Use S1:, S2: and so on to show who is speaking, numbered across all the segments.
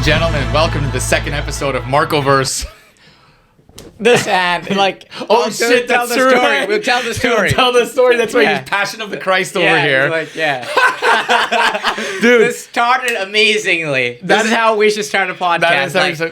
S1: and gentlemen, welcome to the second episode of Marcoverse.
S2: This and like,
S1: oh shit,
S2: tell
S1: that's
S2: the
S1: right.
S2: story. We'll tell the story.
S1: Tell the story. That's right.
S2: Yeah.
S1: He's Passion of the Christ over here.
S2: Like, yeah.
S1: Dude,
S2: This started amazingly. This is how we should start a podcast.
S1: that is how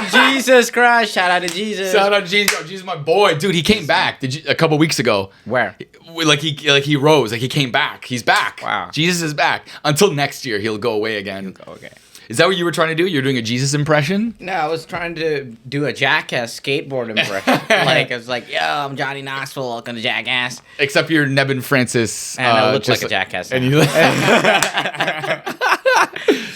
S2: Like, Jesus Christ! Shout out to Jesus.
S1: Shout out to Jesus. Oh, Jesus, my boy. Dude, he came back. A couple weeks ago.
S2: Where?
S1: He rose. Like he came back. He's back.
S2: Wow.
S1: Jesus is back. Until next year, he'll go away again.
S2: Okay.
S1: Is that what you were trying to do? You're doing a Jesus impression?
S2: No, I was trying to do a Jackass skateboard impression. Like, I was like, yo, I'm Johnny Knoxville, welcome to Jackass.
S1: Except you're Nebin Francis.
S2: And I look like a jackass.
S1: And you
S2: Look at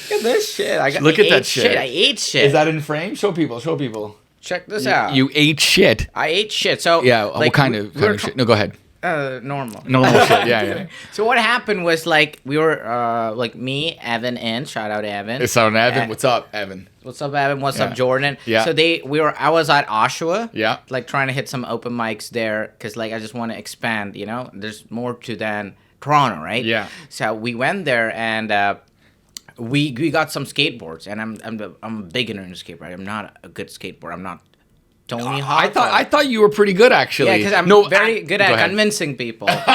S2: this shit.
S1: Look at that shit.
S2: I ate shit.
S1: Is that in frame? Show people.
S2: Check this out.
S1: You ate shit.
S2: I ate shit. So
S1: Yeah,
S2: like,
S1: what kind of shit? No, go ahead.
S2: Normal.
S1: Normal shit, yeah.
S2: So what happened was like we were like me, Evan, and shout out Evan.
S1: It's on Evan. What's up, Evan?
S2: What's up, Evan? What's up, Jordan?
S1: Yeah.
S2: So I was at Oshawa.
S1: Yeah.
S2: Like trying to hit some open mics there because like I just want to expand. You know, there's more to than Toronto, right?
S1: Yeah.
S2: So we went there and we got some skateboards, and I'm a beginner in skateboard. I'm not a good skateboarder. I'm not Tony Hawk.
S1: I thought you were pretty good actually.
S2: Yeah, because I'm very good at convincing people.
S1: That's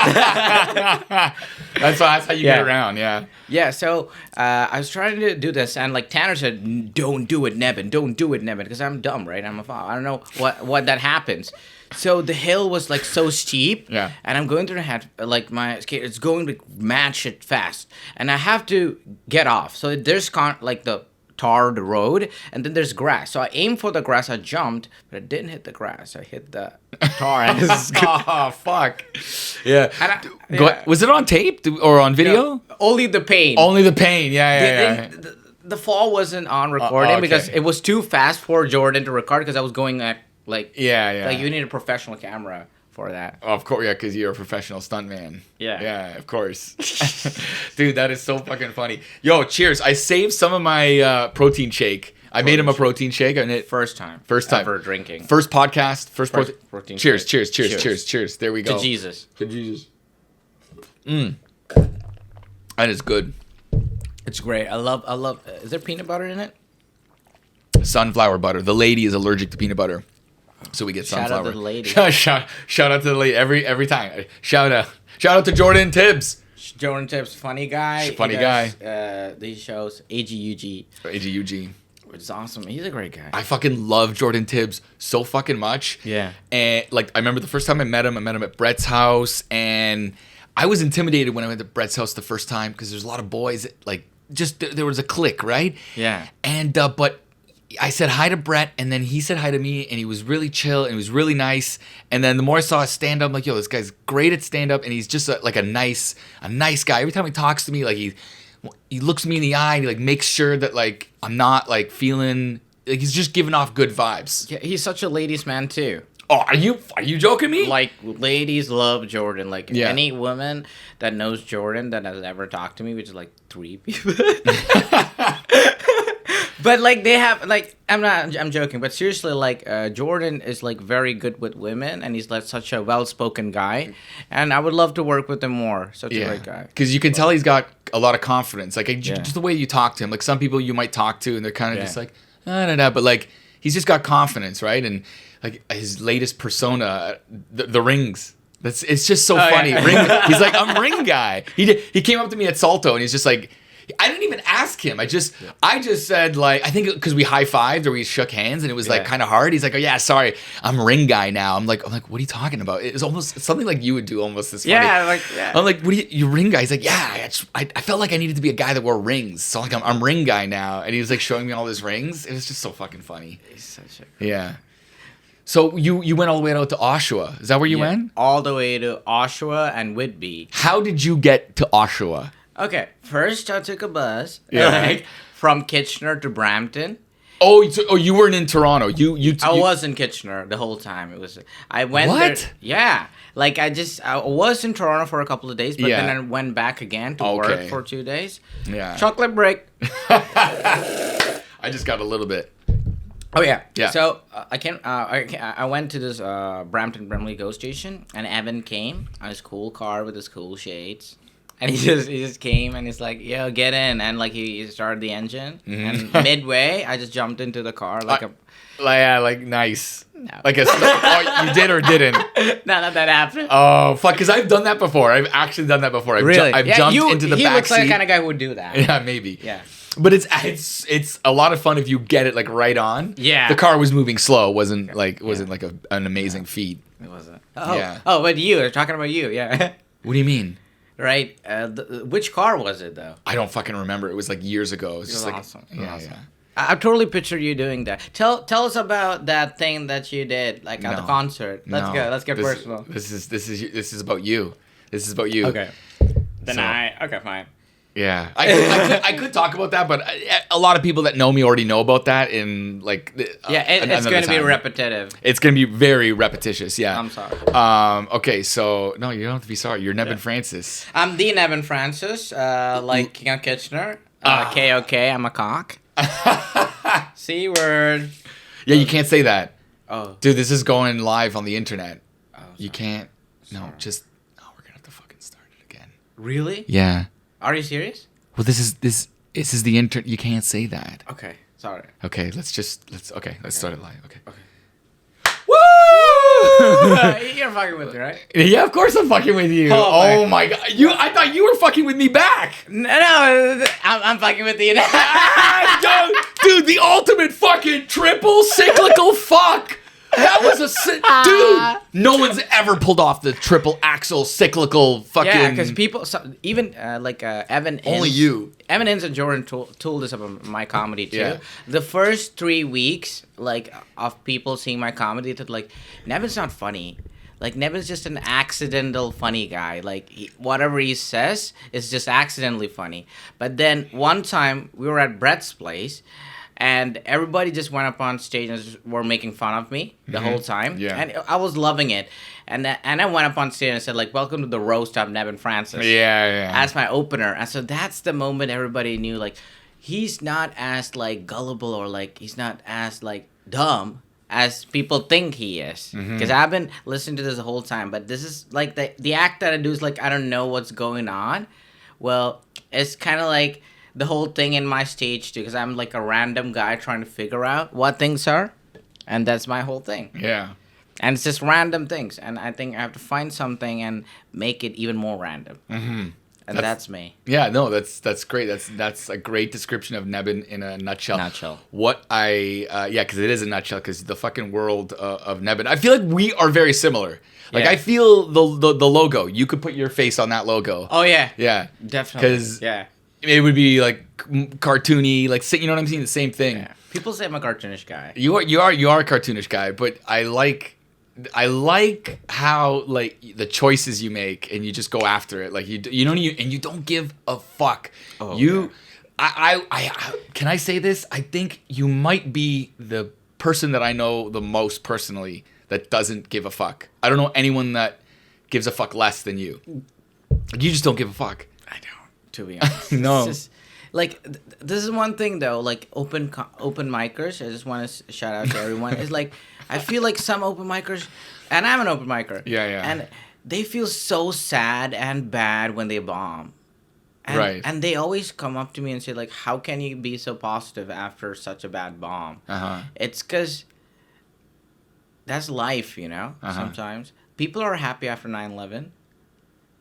S1: how you get around, yeah.
S2: Yeah, so I was trying to do this, and like Tanner said, "Don't do it, Nebin. Don't do it, Nebin," because I'm dumb, right? I'm a fool. I don't know what that happens. So the hill was like so steep,
S1: yeah.
S2: And I'm going through the head, like my skate, it's going to match it fast, and I have to get off. So there's like the road, and then there's grass. So I aimed for the grass, I jumped, but I didn't hit the grass. I hit the tar. And
S1: oh fuck! Yeah.
S2: And
S1: was it on tape or on video?
S2: No, only the pain.
S1: Only the pain. Yeah.
S2: The fall wasn't on recording
S1: okay.
S2: because it was too fast for Jordan to record because I was going at like
S1: like
S2: you need a professional camera for that.
S1: Of course, yeah, because you're a professional stuntman.
S2: Yeah,
S1: of course. Dude, that is so fucking funny. Yo, cheers! I saved some of my protein shake. I made him a protein shake, and
S2: first time
S1: ever
S2: drinking,
S1: first podcast, first
S2: protein.
S1: Cheers! There we go.
S2: To Jesus.
S1: That is good.
S2: It's great. I love. Is there peanut butter in it?
S1: Sunflower butter. The lady is allergic to peanut butter, so we get sunflower.
S2: Shout out to the lady.
S1: shout out to the lady every time. Shout out to Jordan Tibbs.
S2: Jordan Tibbs, funny guy. He shows AGUG.
S1: AGUG.
S2: Which is awesome. He's a great guy.
S1: I fucking love Jordan Tibbs so fucking much.
S2: Yeah.
S1: And like I remember the first time I met him at Brett's house, and I was intimidated when I went to Brett's house the first time because there's a lot of boys that, like, just there was a clique, right?
S2: Yeah.
S1: And but I said hi to Brett, and then he said hi to me, and he was really chill, and he was really nice. And then the more I saw his stand-up, I'm like, yo, this guy's great at stand-up, and he's just like a nice guy. Every time he talks to me, like he looks me in the eye, and he like makes sure that like I'm not like feeling like he's just giving off good vibes.
S2: Yeah, he's such a ladies' man too.
S1: Oh, are you joking me?
S2: Like, ladies love Jordan. Like, any woman that knows Jordan that has ever talked to me, which is like 3 people. But like they have like I'm joking, but seriously, like Jordan is like very good with women, and he's like such a well-spoken guy, and I would love to work with him more. Such a great guy.
S1: Because you can tell he's got a lot of confidence. Like just the way you talk to him. Like some people you might talk to, and they're kind of just like but like he's just got confidence, right? And like his latest persona, the rings. It's just so funny. Yeah. He's like, I'm ring guy. He came up to me at Salto, and he's just like, I didn't even ask him. I just said, like, I think because we high-fived or we shook hands and it was like kind of hard. He's like, oh yeah, sorry, I'm ring guy now. I'm like, what are you talking about? It's almost something like you would do. Almost this funny. I'm like, what are you ring guy? He's like, yeah, I felt like I needed to be a guy that wore rings. So like I'm ring guy now. And he was like showing me all his rings. It was just so fucking funny.
S2: He's such a
S1: So you went all the way out to Oshawa. Is that where you went?
S2: All the way to Oshawa and Whitby.
S1: How did you get to Oshawa?
S2: Okay, first I took a bus from Kitchener to Brampton.
S1: Oh, you weren't in Toronto.
S2: I was in Kitchener the whole time. I went
S1: what?
S2: there. Yeah, like I was in Toronto for a couple of days, but then I went back again to work for 2 days.
S1: Yeah.
S2: Chocolate break.
S1: I just got a little bit.
S2: Oh yeah.
S1: Yeah.
S2: So I went to this Brampton Brimley GO station, and Evan came on his cool car with his cool shades. And he just came and he's like, yo, get in. And like he started the engine. And midway, I just jumped into the car
S1: like nice.
S2: No.
S1: Like you did or didn't?
S2: None of that happened.
S1: Oh fuck! Because I've done that before. I've actually done that before. I've jumped into the back seat.
S2: He looks like the kind of guy who would do that.
S1: Yeah, maybe.
S2: Yeah.
S1: But it's a lot of fun if you get it like right on.
S2: Yeah.
S1: The car was moving slow. Wasn't like an amazing feat.
S2: It wasn't. Oh.
S1: Yeah.
S2: Oh, but you're talking about you. Yeah.
S1: What do you mean?
S2: Right. Which car was it though?
S1: I don't fucking remember. It was like years ago. It was just
S2: awesome.
S1: Yeah.
S2: I totally picture you doing that. Tell us about that thing that you did, like at the concert. Let's go. Let's get personal.
S1: This is about you. This is about you.
S2: Okay. Then okay, fine.
S1: Yeah, I could talk about that, but a lot of people that know me already know about that. In like,
S2: it's going to be repetitive.
S1: It's going to be very repetitious. Yeah,
S2: I'm sorry.
S1: Okay, so no, you don't have to be sorry. You're Nebin Francis.
S2: I'm the Nebin Francis, like King Kitchener. KOK. I'm a cock. C word.
S1: Yeah, you can't say that.
S2: Oh,
S1: dude, this is going live on the internet. Oh, you can't.
S2: Sorry.
S1: No, we're gonna have to fucking start it again.
S2: Really?
S1: Yeah.
S2: Are you serious?
S1: Well, this is the internet. You can't say that.
S2: Okay, sorry.
S1: Okay, let's start it live. Okay.
S2: You're fucking with me, right?
S1: Yeah, of course I'm fucking with you. Oh my god, I thought you were fucking with me back.
S2: No, I'm fucking with you.
S1: Dude, the ultimate fucking triple cyclical fuck. That was dude. No one's ever pulled off the triple axle cyclical fucking.
S2: Yeah, because people, even like Evan.
S1: Only you.
S2: Evan Inns and Jordan told this about my comedy too.
S1: Yeah.
S2: The first 3 weeks, like of people seeing my comedy, that like Nebin's not funny. Like Nebin's just an accidental funny guy. Like whatever he says is just accidentally funny. But then one time we were at Brett's place. And everybody just went up on stage and were making fun of me the whole time.
S1: Yeah.
S2: And I was loving it. And I went up on stage and said, like, welcome to the roast of Nebin Francis.
S1: Yeah.
S2: As my opener. And so that's the moment everybody knew, like, he's not as, like, gullible or, like, he's not as, like, dumb as people think he is. Because I've been listening to this the whole time. But this is, like, the act that I do is, like, I don't know what's going on. Well, it's kind of like the whole thing in my stage too, because I'm like a random guy trying to figure out what things are, and that's my whole thing.
S1: Yeah.
S2: And it's just random things, and I think I have to find something and make it even more random. And that's me.
S1: Yeah, no, that's great. That's a great description of Nebin in a nutshell. What because it is a nutshell, because the fucking world of Nebin. I feel like we are very similar. Like I feel the logo. You could put your face on that logo.
S2: Oh yeah.
S1: Yeah.
S2: Definitely.
S1: Because it would be like cartoony, like, you know what I'm saying? The same thing.
S2: Yeah. People say I'm a cartoonish guy.
S1: You are a cartoonish guy, but I like how, like, the choices you make and you just go after it. Like you don't give a fuck. I can I say this? I think you might be the person that I know the most personally that doesn't give a fuck. I don't know anyone that gives a fuck less than you. You just don't give a fuck.
S2: I don't. To be honest.
S1: No.
S2: It's just, like, this is one thing, though, like, open micers, I just want to shout out to everyone, is like, I feel like some open micers, and I'm an open micer.
S1: Yeah.
S2: And they feel so sad and bad when they bomb. And,
S1: right.
S2: And they always come up to me and say, like, how can you be so positive after such a bad bomb? It's because that's life, you know, sometimes. People are happy after 9/11.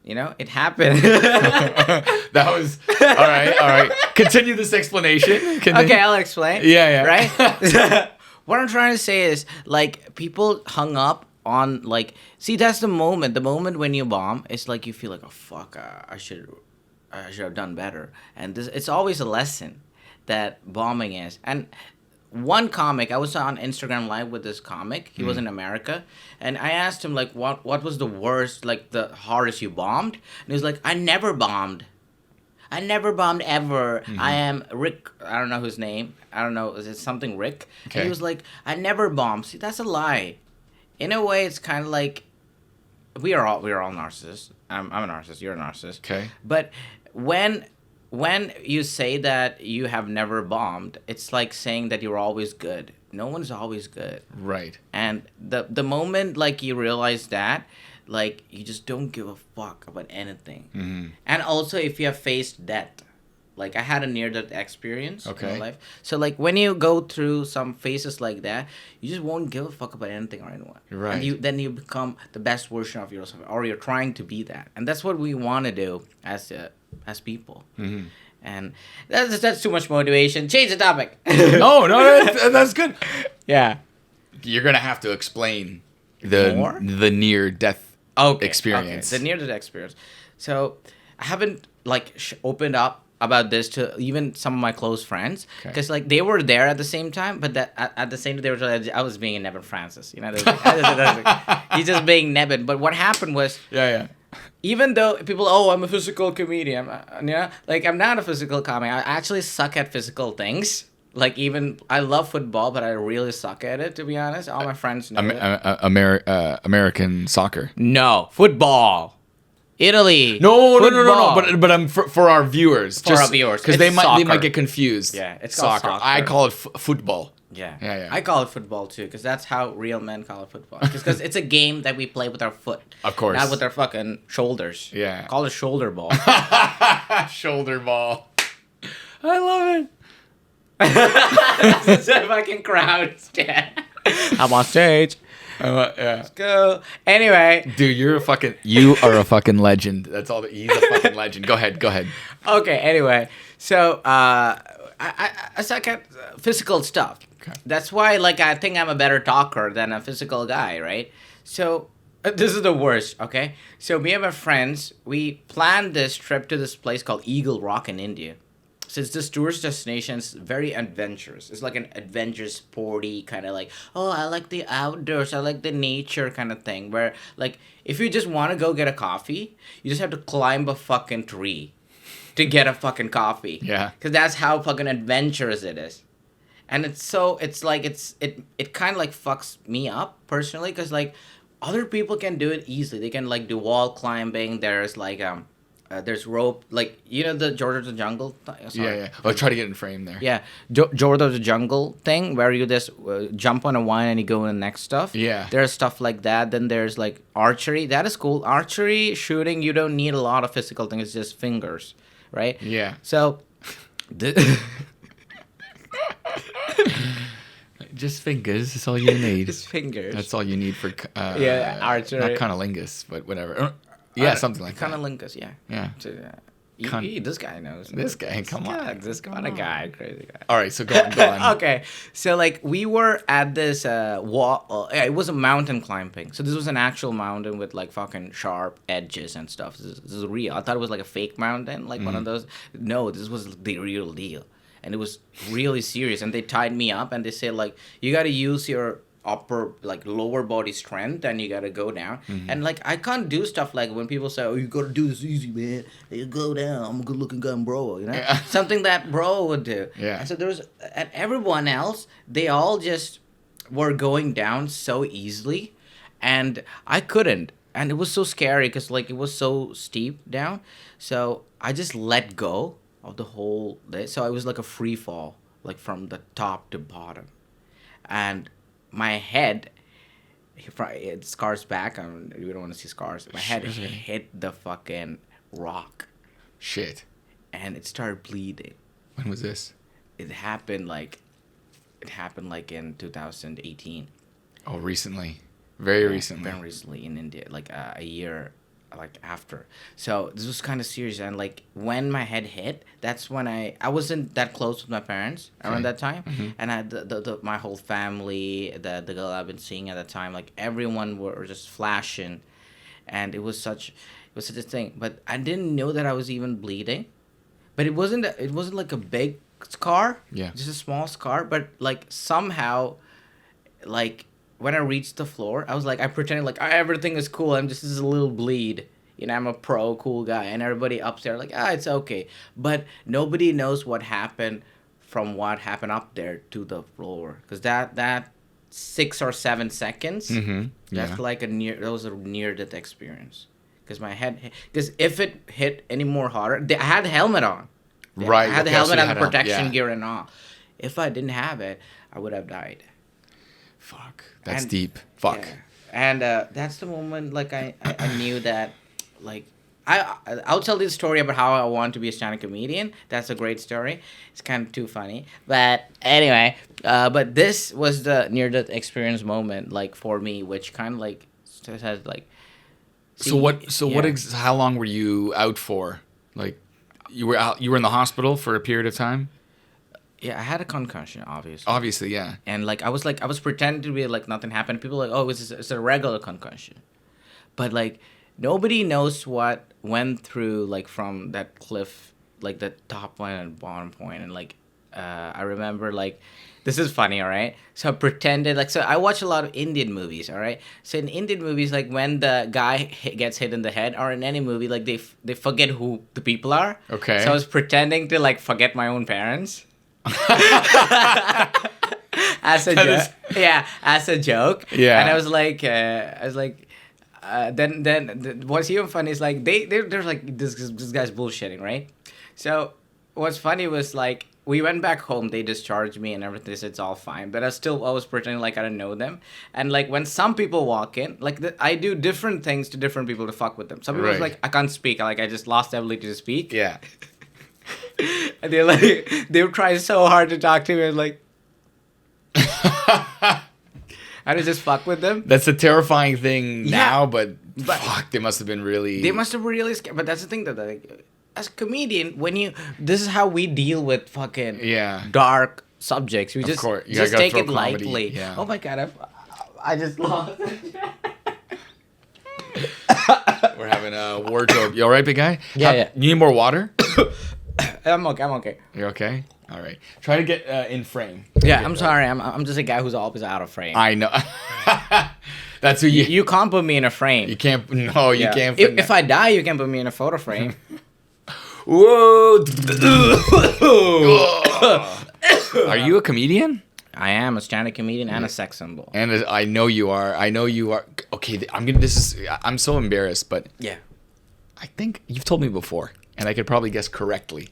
S2: You know, it happened.
S1: That was all right. Continue this explanation.
S2: Okay, I'll explain.
S1: Yeah.
S2: Right? What I'm trying to say is, like, people hung up on, like, see, that's the moment. The moment when you bomb, it's like you feel like, oh fuck, I should have done better. And it's always a lesson that bombing is. And one comic, I was on Instagram Live with this comic. He was in America. And I asked him, like, what was the worst, like, the hardest you bombed? And he was like, I never bombed. I never bombed ever. I am Rick. I don't know his name. I don't know. Is it something Rick? Okay. And he was like, I never bombed. See, that's a lie. In a way, it's kind of like we are all narcissists. I'm a narcissist. You're a narcissist.
S1: Okay.
S2: But when you say that you have never bombed, it's like saying that you're always good. No one's always good.
S1: Right.
S2: And the moment, like, you realize that, like you just don't give a fuck about anything. And also if you have faced death, like I had a near-death experience in my life. So like when you go through some phases like that, you just won't give a fuck about anything or anyone.
S1: Right.
S2: And then you become the best version of yourself, or you're trying to be that. And that's what we want to do as people. And that's too much motivation. Change the topic.
S1: No, that's good.
S2: Yeah.
S1: You're gonna have to explain the near-death experience.
S2: Okay. The near-death experience. So I haven't like opened up about this to even some of my close friends, because like they were there at the same time, but that at the same time they were like, I was being a Nebin Francis, you know. He's just being Nebin. But what happened was, even though people, I'm a physical comedian, like I'm not a physical comic. I actually suck at physical things. Like even I love football, but I really suck at it, to be honest. All my friends know
S1: American soccer.
S2: No, football. Italy.
S1: No. But I'm for our viewers.
S2: For our viewers,
S1: because they might get confused.
S2: Yeah, it's soccer.
S1: I call it football.
S2: Yeah. I call it football too, because that's how real men call it football. Because it's a game that we play with our foot.
S1: Of course.
S2: Not with our fucking shoulders.
S1: Yeah.
S2: Call it shoulder ball.
S1: Shoulder ball. I love it.
S2: This is a fucking crowd. I'm on stage. Let's go. Anyway,
S1: dude, you are a fucking legend. That's all. He's a fucking legend. Go ahead.
S2: Okay. Anyway, so I suck at physical stuff. Okay. That's why, like, I think I'm a better talker than a physical guy, right? So this is the worst. Okay. So me and my friends, we planned this trip to this place called Eagle Rock in India. So it's this tourist destination. It's very adventurous. It's like an adventure sporty kind of like, I like the outdoors. I like the nature kind of thing. Where like if you just want to go get a coffee, you just have to climb a fucking tree to get a fucking coffee.
S1: Yeah.
S2: Because that's how fucking adventurous it is. And it kind of like fucks me up personally, because like other people can do it easily. They can like do wall climbing. There's like there's rope, like, you know, the George of the Jungle
S1: Yeah. I'll try to get in frame there.
S2: Yeah, George of the Jungle thing, where you just jump on a vine and you go in the next stuff.
S1: Yeah.
S2: There's stuff like that. Then there's like archery. That is cool. Archery shooting, you don't need a lot of physical things. It's just fingers, right?
S1: Yeah.
S2: So,
S1: just fingers. That's all you need.
S2: Just fingers.
S1: That's all you need for
S2: archery.
S1: Not cunnilingus, but whatever. Yeah, something like that.
S2: Cunnilingus, yeah.
S1: Yeah.
S2: This guy knows.
S1: This guy, come on.
S2: This kind of guy, crazy guy.
S1: All right, so go on.
S2: Okay, so like we were at this wall. It was a mountain climbing. So this was an actual mountain with like fucking sharp edges and stuff. This is real. I thought it was like a fake mountain, like one of those. No, this was the real deal, and it was really serious. And they tied me up and they said like, you got to use your lower body strength, and you gotta go down. And like I can't do stuff like when people say, you gotta do this easy, man, you go down, I'm a good looking guy, bro, you know. Something that bro would do. And so and everyone else, they all just were going down so easily, and I couldn't, and it was so scary because like it was so steep down. So I just let go of the whole day. So it was like a free fall, like from the top to bottom. And my head, it scars back. We don't want to see scars. My head hit the fucking rock.
S1: Shit.
S2: And it started bleeding.
S1: When was this?
S2: It happened like in 2018.
S1: Oh, recently. Very recently.
S2: Very recently in India, like a year like after. So this was kind of serious, and like when my head hit, that's when I wasn't that close with my parents around that time. And I had my whole family, the girl I've been seeing at that time, like everyone were just flashing, and it was such a thing. But I didn't know that I was even bleeding. But it wasn't like a big scar, just a small scar. But like somehow, like when I reached the floor, I was like, I pretended like everything is cool. I'm just this a little bleed. You know, I'm a cool guy. And everybody up there like, it's okay. But nobody knows what happened from what happened up there to the floor. Because that 6 or 7 seconds, that's like that was a near-death experience. Because my head, because if it hit any more harder, I had the helmet on.
S1: Right.
S2: I had the helmet and the protection gear and all. If I didn't have it, I would have died.
S1: Fuck. That's deep. Fuck.
S2: Yeah. And that's the moment like I knew that like I'll tell this story about how I want to be a stand-up comedian. That's a great story. It's kind of too funny, but anyway, but this was the near-death experience moment, like for me, which kind of like says like.
S1: So how long were you out for? Like, you were out. You were in the hospital for a period of time.
S2: Yeah, I had a concussion, obviously.
S1: Obviously, yeah.
S2: And like I was pretending to be like nothing happened. People were like, oh, it's a regular concussion, but like. Nobody knows what went through like from that cliff, like the top point and bottom point, and like I remember like this is funny, all right. So I pretended like I watch a lot of Indian movies, all right. So in Indian movies, like when the guy gets hit in the head, or in any movie, like they forget who the people are.
S1: Okay.
S2: So I was pretending to like forget my own parents. As a joke. Yeah, as a joke.
S1: Yeah.
S2: And I was like. Then what's even funny is like they're like this guy's bullshitting, right? So what's funny was like we went back home, they discharged me and everything, they said it's all fine, but I was pretending like I didn't know them. And like when some people walk in, like I do different things to different people to fuck with them. Some people like I can't speak, like I just lost the ability to speak.
S1: Yeah.
S2: And they were trying so hard to talk to me, and like I would just fuck with them.
S1: That's a terrifying thing now, but fuck, they must have been really...
S2: They must have really scared. But that's the thing that, like, as a comedian, this is how we deal with fucking dark subjects. We just take it lightly.
S1: Yeah.
S2: Oh my God, I just lost it.
S1: We're having a wardrobe. You all right, big guy?
S2: Yeah.
S1: You need more water?
S2: I'm okay.
S1: You're okay? All right. Try to get in frame.
S2: Yeah, I'm sorry. I'm just a guy who's always out of frame.
S1: I know. That's who
S2: you can't put me in a frame.
S1: You can't. No, you can't.
S2: If I die, you can put me in a photo frame.
S1: Whoa. Are you a comedian?
S2: I am a stand-up comedian and a sex symbol.
S1: And I know you are. Okay, I'm so embarrassed, but
S2: yeah,
S1: I think you've told me before, and I could probably guess correctly.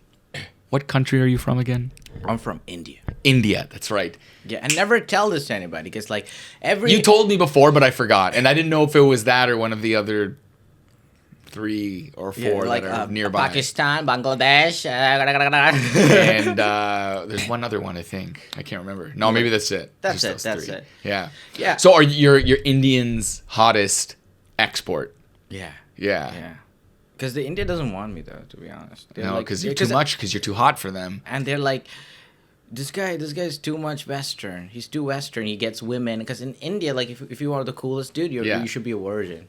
S1: What country are you from again?
S2: I'm from India.
S1: India, that's right.
S2: Yeah, and never tell this to anybody, because like
S1: You told me before, but I forgot, and I didn't know if it was that or one of the other 3 or 4 that are nearby.
S2: Pakistan, Bangladesh,
S1: and there's one other one I think. I can't remember. No, maybe that's it.
S2: That's it.
S1: Yeah.
S2: Yeah.
S1: So are you're Indian's hottest export?
S2: Yeah.
S1: Yeah.
S2: Because the India doesn't want me though, to be honest.
S1: No, because you're too much. Because you're too hot for them.
S2: And they're like, this guy's too much Western. He's too Western. He gets women. Because in India, like if you are the coolest dude, you should be a virgin.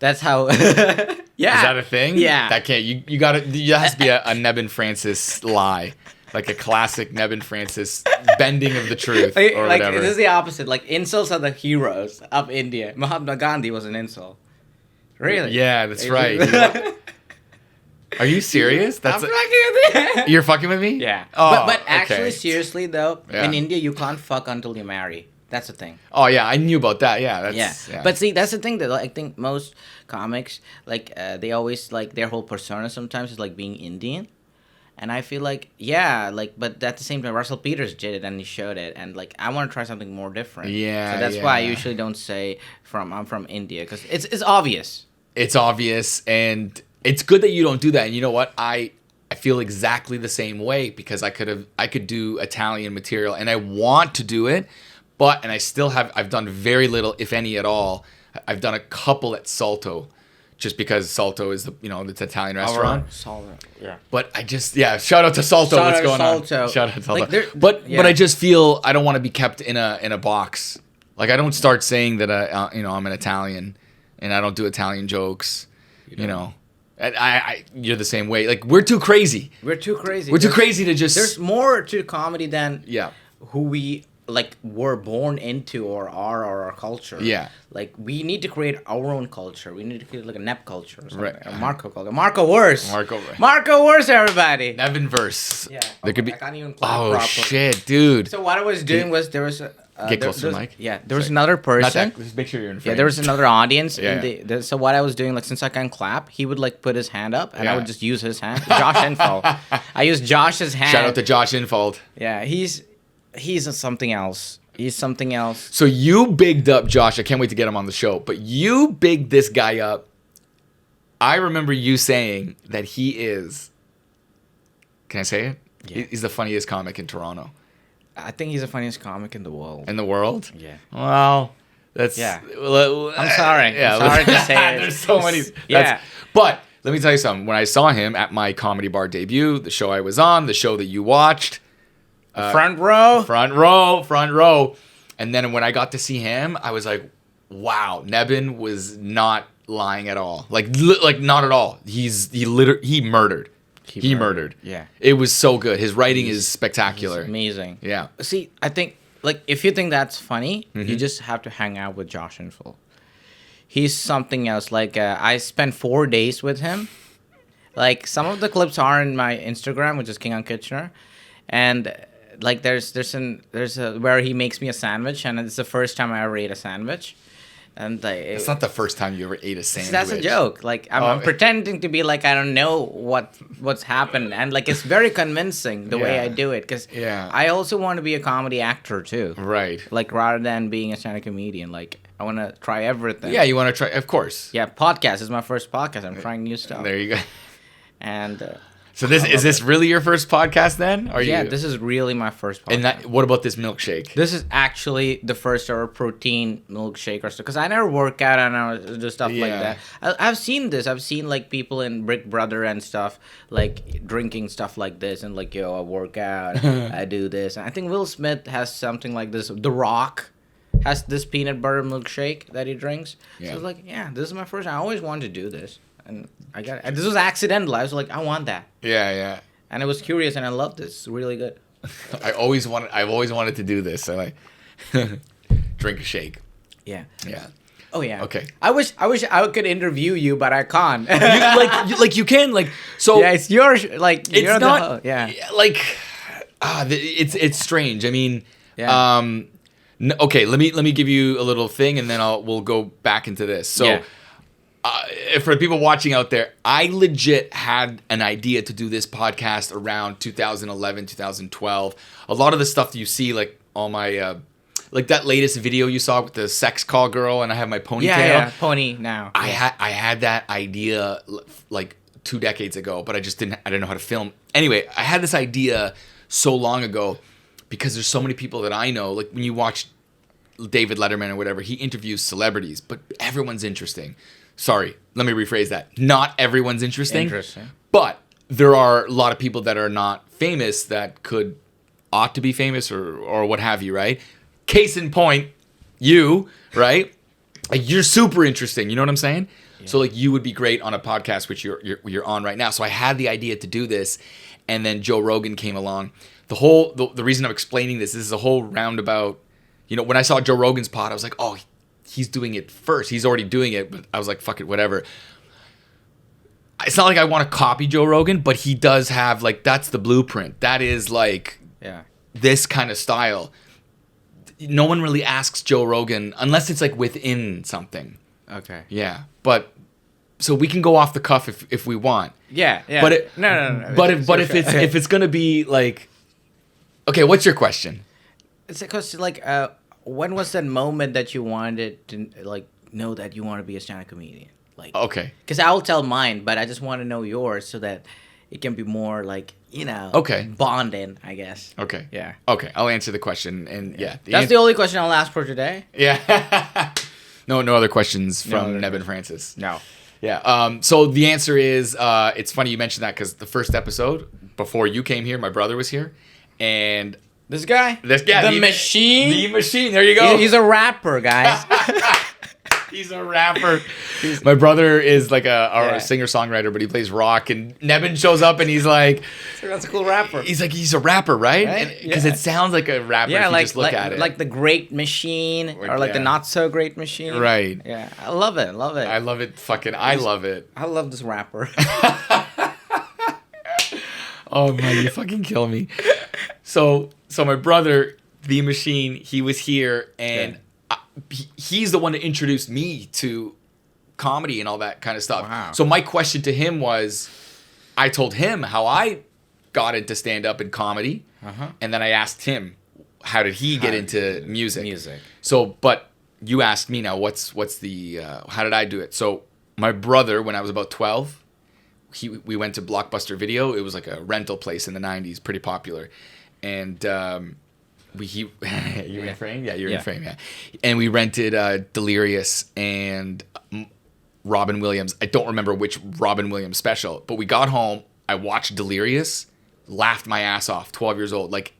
S2: That's how. Yeah.
S1: Is that a thing?
S2: Yeah.
S1: That can't. You got to. There has to be a Nebin Francis lie, like a classic Nebin Francis bending of the truth or whatever.
S2: This is the opposite. Like insults are the heroes of India. Mahatma Gandhi was an insult. Really?
S1: Yeah, that's right. Are you serious?
S2: I'm fucking with you.
S1: You're fucking with me?
S2: Yeah.
S1: Oh,
S2: but actually, seriously though,
S1: Yeah.
S2: in India you can't fuck until you marry. That's the thing.
S1: Oh yeah, I knew about that. Yeah, yeah.
S2: But see, that's the thing that I think most comics like they always like their whole persona sometimes is like being Indian. And I feel like, but at the same time, Russell Peters did it and he showed it. And, like, I want to try something more different.
S1: Yeah,
S2: so that's why I usually don't say I'm from India. Because it's obvious.
S1: It's obvious. And it's good that you don't do that. And you know what? I feel exactly the same way. Because I could do Italian material. And I want to do it. And I've done very little, if any at all. I've done a couple at Salto. Just because Salto is it's an Italian restaurant.
S2: Salto, yeah.
S1: But shout out to Salto. What's going on? Shout out to Salto. But I just feel I don't want to be kept in a box. Like I don't start saying that I'm an Italian and I don't do Italian jokes. You're the same way. Like we're too crazy.
S2: We're too crazy.
S1: We're too crazy to just.
S2: There's more to comedy than who we were born into or are our culture.
S1: Yeah.
S2: Like we need to create our own culture. We need to create like a Nep culture or something.
S1: Right.
S2: A Marco culture. Marcoverse.
S1: Marcoverse.
S2: Marcoverse, everybody.
S1: Nebinverse.
S2: Yeah.
S1: There could be.
S2: I can't even clap properly.
S1: Shit, dude.
S2: So what I was doing was there was
S1: get closer to the mic.
S2: Yeah, there was another person.
S1: Just make sure you're in frame.
S2: Yeah, there was another audience.
S1: Yeah.
S2: So what I was doing, like since I can't clap, he would like put his hand up, and I would just use his hand. Josh Infold. I used Josh's hand.
S1: Shout out to Josh Infold.
S2: Yeah, he's something else. He's something else.
S1: So you bigged up Josh. I can't wait to get him on the show. But you bigged this guy up. I remember you saying that he is. Can I say it?
S2: Yeah.
S1: He's the funniest comic in Toronto.
S2: I think he's the funniest comic in the world.
S1: In the world?
S2: Yeah.
S1: Well, that's.
S2: Yeah.
S1: I'm
S2: sorry. I'm sorry to say it.
S1: There's so many.
S2: Yeah.
S1: But let me tell you something. When I saw him at my comedy bar debut, the show I was on, the show that you watched.
S2: Front row.
S1: Front row. And then when I got to see him, I was like, wow, Nebin was not lying at all. Like not at all. He murdered. He murdered.
S2: Yeah.
S1: It was so good. His writing is spectacular.
S2: He's amazing.
S1: Yeah.
S2: See, I think, like, if you think that's funny, you just have to hang out with Josh in full. He's something else. Like, I spent 4 days with him. Like, some of the clips are in my Instagram, which is King on Kitchener. And like there's a where he makes me a sandwich, and it's the first time I ever ate a sandwich. And like,
S1: it's not the first time you ever ate a sandwich.
S2: That's a joke. Like I'm pretending to be like I don't know what's happened, and like it's very convincing the way I do it, because I also want to be a comedy actor too.
S1: Right.
S2: Like rather than being a stand-up comedian, like I want to try everything.
S1: Yeah, you want to try, of course.
S2: Yeah, podcast is my first podcast. I'm trying new stuff.
S1: There you go.
S2: And.
S1: So is this really your first podcast then?
S2: This is really my first podcast.
S1: And what about this milkshake?
S2: This is actually the first ever protein milkshake or stuff, because I never work out and I do stuff like that. I've seen this. I've seen like people in Brick Brother and stuff like drinking stuff like this and like, yo, I work out, I do this. And I think Will Smith has something like this. The Rock has this peanut butter milkshake that he drinks. Yeah. So I was like, yeah, this is my first. I always wanted to do this. And I got it. This was accidental. I was like, I want that.
S1: Yeah.
S2: And I was curious, and I loved this. It's really good.
S1: I've always wanted to do this. I like drink a shake.
S2: Yeah.
S1: Yeah.
S2: Oh yeah.
S1: Okay.
S2: I wish I could interview you, but I can't.
S1: you can so.
S2: Yeah, it's yours. Like
S1: it's
S2: you're
S1: not. It's strange. I mean.
S2: Yeah.
S1: Okay. Let me give you a little thing, and then we'll go back into this. So. Yeah. For people watching out there, I legit had an idea to do this podcast around 2011, 2012. A lot of the stuff that you see, like all my, like that latest video you saw with the sex call girl, and I have my ponytail.
S2: Yeah, pony now.
S1: I had that idea like 2 decades ago, but I didn't know how to film. Anyway, I had this idea so long ago because there's so many people that I know. Like when you watch David Letterman or whatever, he interviews celebrities, but everyone's interesting. Sorry, let me rephrase that. Not everyone's interesting. But there are a lot of people that are not famous that ought to be famous or what have you, right? Case in point, you, right? Like you're super interesting. You know what I'm saying? Yeah. So like you would be great on a podcast which you're on right now. So I had the idea to do this, and then Joe Rogan came along. The reason I'm explaining this is a whole roundabout. You know, when I saw Joe Rogan's pod, I was like, oh. He's doing it first. He's already doing it, but I was like, fuck it, whatever. It's not like I want to copy Joe Rogan, but he does have, like, that's the blueprint. That is, like, this kind of style. No one really asks Joe Rogan, unless it's, like, within something.
S2: Okay.
S1: Yeah. But, so we can go off the cuff if we want.
S2: Yeah.
S1: But
S2: No.
S1: But if it's going to be, like, okay, what's your question?
S2: It's because, like, when was that moment that you wanted to like know that you want to be a stand-up comedian? Like,
S1: okay,
S2: because I'll tell mine, but I just want to know yours so that it can be more like bonding, I guess.
S1: Okay.
S2: Yeah.
S1: Okay, I'll answer the question, and
S2: that's the only question I'll ask for today.
S1: Yeah. No other questions from Nebin Francis.
S2: No.
S1: Yeah. So the answer is, it's funny you mentioned that because the first episode before you came here, my brother was here, and.
S2: This guy?
S1: The machine? The machine. There you go.
S2: He's a rapper, guys.
S1: He's a rapper. My brother is like a singer-songwriter, but he plays rock. And Nebin shows up and he's like...
S2: That's a cool rapper.
S1: He's like, he's a rapper, right? Because it sounds like a rapper if you just look at it.
S2: Like the Great Machine or like the Not-So-Great Machine.
S1: Right.
S2: Yeah. I love it.
S1: I love it. I love it.
S2: I love this rapper.
S1: Oh, man, you fucking kill me. So my brother, the machine, he was here, and he's the one that introduced me to comedy and all that kind of stuff.
S2: Wow.
S1: So my question to him was, I told him how I got into stand-up and comedy, and then I asked him, how did he get into music?
S2: Music.
S1: So, but you asked me now, what's the how did I do it? So my brother, when I was about 12, we went to Blockbuster Video. It was like a rental place in the 90s, pretty popular. And you in frame? Yeah, you're in frame, yeah. And we rented Delirious and Robin Williams. I don't remember which Robin Williams special, but we got home, I watched Delirious, laughed my ass off, 12 years old. Like,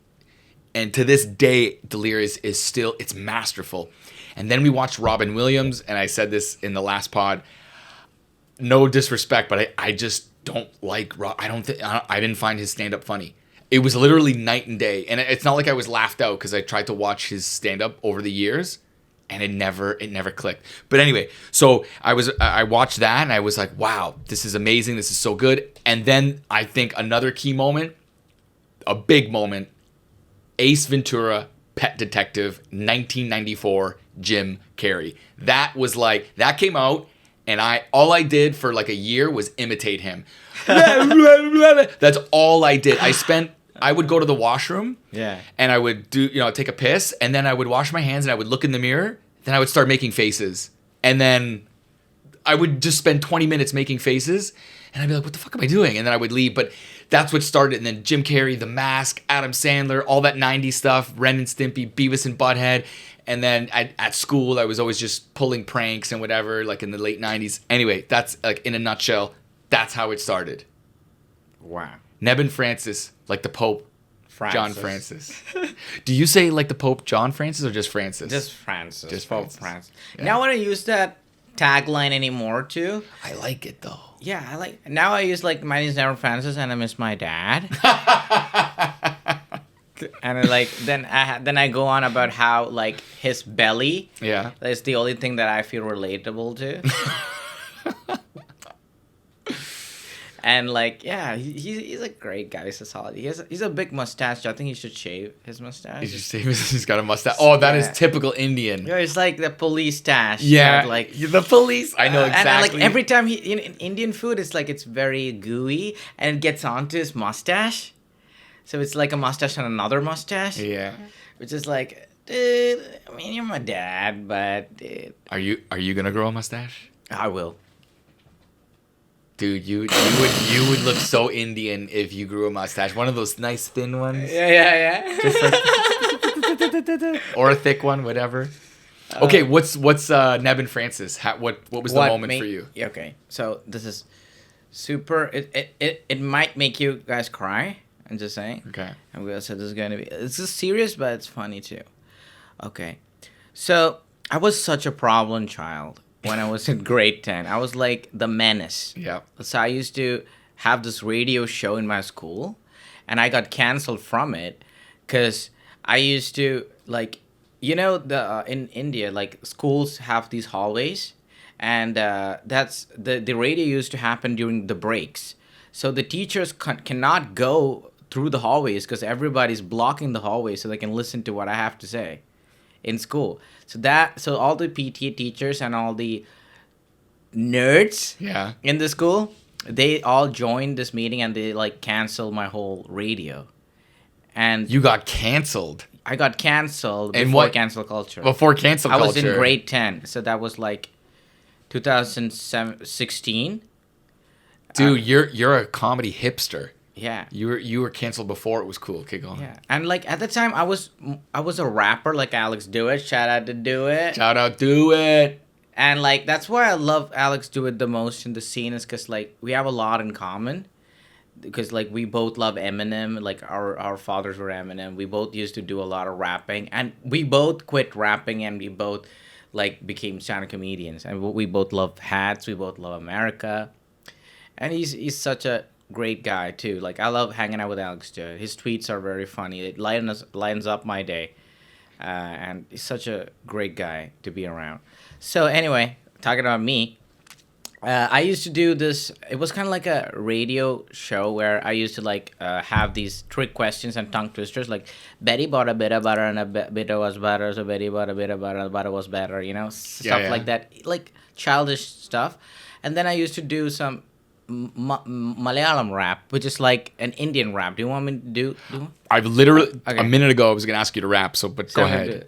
S1: and to this day, Delirious is still, it's masterful. And then we watched Robin Williams, and I said this in the last pod, no disrespect, but I just don't like, I didn't find his stand-up funny. It was literally night and day. And it's not like I was laughed out because I tried to watch his stand-up over the years, and it never clicked. But anyway, so I watched that, and I was like, wow, this is amazing. This is so good. And then I think another key moment, a big moment, Ace Ventura, Pet Detective, 1994, Jim Carrey. That was like, that came out, and all I did for like a year was imitate him. That's all I did. I would go to the washroom, and I would take a piss, and then I would wash my hands, and I would look in the mirror, then I would start making faces, and then I would just spend 20 minutes making faces, and I'd be like, what the fuck am I doing? And then I would leave, but that's what started. And then Jim Carrey, The Mask, Adam Sandler, all that 90s stuff, Ren and Stimpy, Beavis and Butthead. And then at school, I was always just pulling pranks and whatever, like in the late 90s. Anyway, that's like in a nutshell, that's how it started.
S2: Wow.
S1: Nebin Francis, like the Pope,
S2: Francis.
S1: John Francis. Do you say like the Pope John Francis or just Francis?
S2: Just Francis.
S1: Just
S2: Pope
S1: Francis.
S2: Yeah. Now I don't use that tagline anymore too.
S1: I like it though.
S2: Yeah, now I use like, my name's Nebin Francis and I miss my dad. And then I go on about how like his belly is the only thing that I feel relatable to. And like, yeah, he's a great guy. He's a solid. He's a big mustache. I think he should shave his mustache.
S1: He's got a mustache. Oh, that is typical Indian.
S2: Yeah, it's like the police stash.
S1: Yeah,
S2: like
S1: the police. I know exactly.
S2: And like every time in Indian food, it's like it's very gooey and it gets onto his mustache. So it's like a mustache on another mustache.
S1: Yeah.
S2: Which is like, dude, I mean, you're my dad, but dude.
S1: Are you gonna grow a mustache?
S2: I will.
S1: Dude, you would look so Indian if you grew a mustache. One of those nice thin ones.
S2: Yeah.
S1: Just like, or a thick one, whatever. Okay, what's Nebin Francis? What was the moment for you?
S2: Okay, so this is super. It might make you guys cry. I'm just saying.
S1: Okay.
S2: I'm gonna say this is serious, but it's funny too. Okay, so I was such a problem child. When I was in grade 10, I was like the menace.
S1: Yeah.
S2: So I used to have this radio show in my school, and I got canceled from it because I used to like, in India, like schools have these hallways, and that's the radio used to happen during the breaks. So the teachers cannot go through the hallways because everybody's blocking the hallway so they can listen to what I have to say in school. So all the PTA teachers and all the nerds in the school, they all joined this meeting and they like canceled my whole radio. And
S1: you got canceled.
S2: I got canceled before cancel culture.
S1: Before cancel culture.
S2: I was in grade 10, so that was like 2016.
S1: Dude, you're a comedy hipster.
S2: Yeah.
S1: You were canceled before it was cool. Okay, go on.
S2: Yeah. And like at the time I was a rapper like Alex Do It. Shout out to Do It.
S1: Shout out Do It.
S2: And like that's why I love Alex Do It the most in the scene is because like we have a lot in common. Because like we both love Eminem, like our fathers were Eminem. We both used to do a lot of rapping, and we both quit rapping, and we both like became stand-up comedians. And we both love hats. We both love America, and he's such a great guy too. Like I love hanging out with Alex too. His tweets are very funny. It lightens up my day, and he's such a great guy to be around. So anyway, talking about me. I used to do this. It was kind of like a radio show where I used to like have these trick questions and tongue twisters, like Betty bought a bit of butter and a bit was better, so Betty bought a bit of butter and the butter was better, stuff like that, like childish stuff. And then I used to do some Malayalam rap, which is like an Indian rap. Do you want me to do?
S1: I've literally a minute ago I was gonna ask you to rap. But go ahead.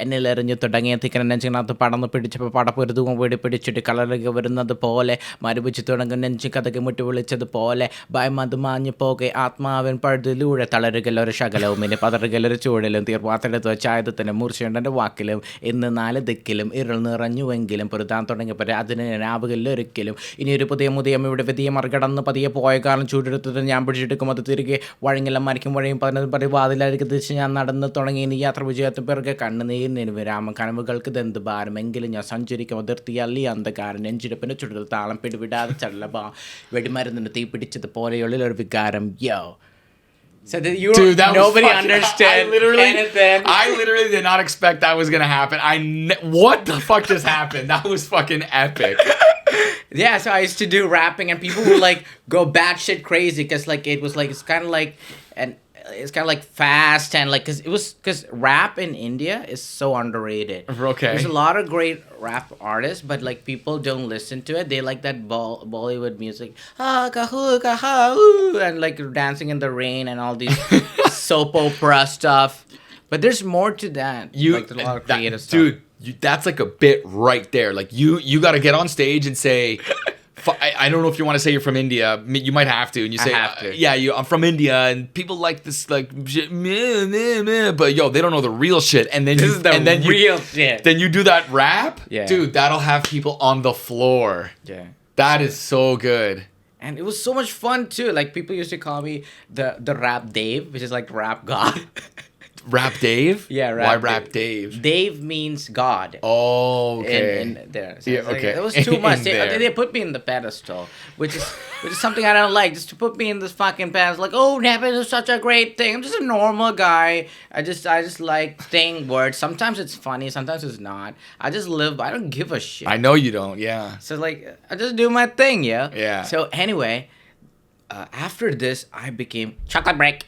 S2: എന്നിലെറിഞ്ഞു തുടങ്ങിയ thicken നെഞ്ചിനകത്ത് പടന്ന് പിടിച്ചപ്പോൾ പടപ്പൊരുതും വീട് പിടിച്ചിട്ട് കളറിലേക്ക് വരുന്നത് പോലെ മരുപിച്ച് തുടങ്ങും നെഞ്ചു കഥകി മുട്ടി വിളിച്ചതുപോലെ ഭയമത് മാഞ്ഞു പോകെ ആത്മാവിൻ പഴുതിലൂടെ തളരുകലൊരു ശകലവും ഇനി പതറുകലൊരു ചൂടിലും തീർപ്പാത്തെടുത്ത് വെച്ചായതത്തിന് മൂർച്ചയുണ്ടെൻ്റെ വാക്കിലും ഇന്ന് 4 ദിക്കിലും ഇരുൾ നിറഞ്ഞുവെങ്കിലും പൊരുതാൻ തുടങ്ങിയപ്പോൾ അതിന് രാവുകളിലൊരിക്കലും ഇനി ഒരു പുതിയ ഇവിടെ വിധിയെ മറികടന്ന് പതിയെ പോയ കാരണം ചൂടെടുത്തിട്ട് ഞാൻ പിടിച്ചെടുക്കും അത് തിരികെ വഴങ്ങില്ല മരിക്കും വഴിയും 15 വാതിലായിരിക്കും തിരിച്ച് ഞാൻ നടന്ന് തുടങ്ങി ഇനി യാത്ര വിജയത്തിന് പിറകെ കണ്ണുനീർ വിരാമം കനവുകൾക്ക് ദന്ത് ഭാരമെങ്കിലും ഞാൻ സഞ്ചരിക്കും അതിർത്തിയല്ലി അന്ധകാരം നെഞ്ചിടിപ്പിന് ചുടൽ താളം പിടിവിടാതെ ചടലബാ വെടിമരുന്നിന് തീ പിടിച്ചത് പോലെയുള്ള ഒരു വികാരം യോ. So
S1: Dude,
S2: nobody understood anything.
S1: I literally did not expect that was gonna happen. What the fuck just happened? That was fucking epic.
S2: Yeah, so I used to do rapping and people would like go batshit crazy because like it was like it's kind of like fast and like because rap in India is so underrated.
S1: Okay.
S2: There's a lot of great rap artists, but like people don't listen to it. They like that Bollywood music, and like dancing in the rain and all these soap opera stuff. But there's more to that. Like, there's a lot of creative stuff.
S1: Dude, that's like a bit right there. Like you got to get on stage and say. I don't know if you want to say you're from India. You might have to. And you say, I'm from India, and people like this, like, but yo, they don't know the real shit. And then
S2: real shit.
S1: Then you do that rap, dude. That'll have people on the floor.
S2: Yeah,
S1: that is so good.
S2: And it was so much fun too. Like people used to call me the Rap Dave, which is like rap god.
S1: Rap Dave?
S2: Yeah,
S1: Why Rap Dave?
S2: Dave means God.
S1: Oh, okay.
S2: In there. So
S1: okay.
S2: It was too much. They put me in the pedestal, which is something I don't like. Just to put me in this fucking pedestal, like, oh, Nebin is such a great thing. I'm just a normal guy. I just like saying words. Sometimes it's funny, sometimes it's not. I just live. I don't give a shit.
S1: I know you don't. Yeah.
S2: So like, I just do my thing, yeah.
S1: Yeah.
S2: So anyway, after this, I became chocolate break.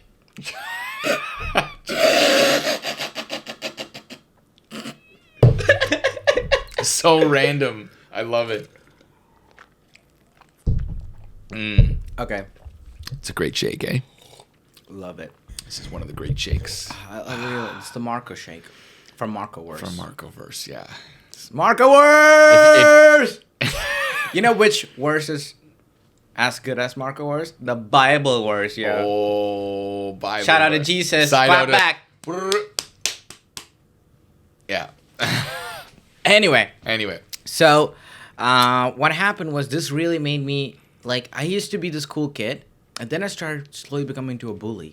S1: So random. I love it.
S2: Okay.
S1: It's a great shake, eh?
S2: Love it.
S1: This is one of the great shakes.
S2: It's the Marco shake from Marcoverse.
S1: From Marcoverse, yeah.
S2: Marcoverse! You know which verse is as good as Marcoverse? The Bible verse, yeah.
S1: Oh, Bible.
S2: Shout out to Jesus. Clap back.
S1: Yeah.
S2: Anyway. So, what happened was this really made me, like, I used to be this cool kid, and then I started slowly becoming into a bully.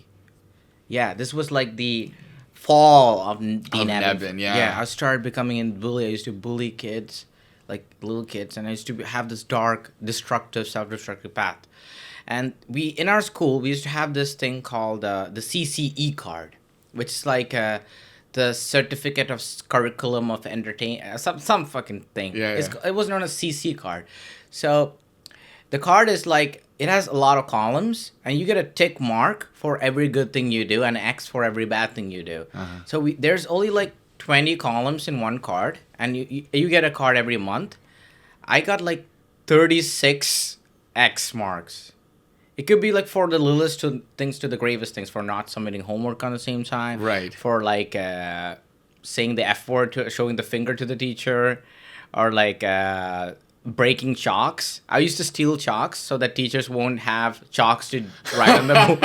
S2: Yeah, this was like the fall of Nebin. Yeah, I started becoming a bully. I used to bully kids, like little kids, and I used to have this dark, destructive, self-destructive path. And in our school, we used to have this thing called the CCE card, which is like the certificate of curriculum of entertainment, some fucking thing. It was known as CC card. So the card is like, it has a lot of columns, and you get a tick mark for every good thing you do and X for every bad thing you do. So there's only like 20 columns in one card, and you get a card every month. I got like 36 X marks. It could be like for the littlest things to the gravest things, for not submitting homework on the same time.
S1: Right.
S2: For like saying the F word, showing the finger to the teacher, or like breaking chalks. I used to steal chalks so that teachers won't have chalks to write on the book.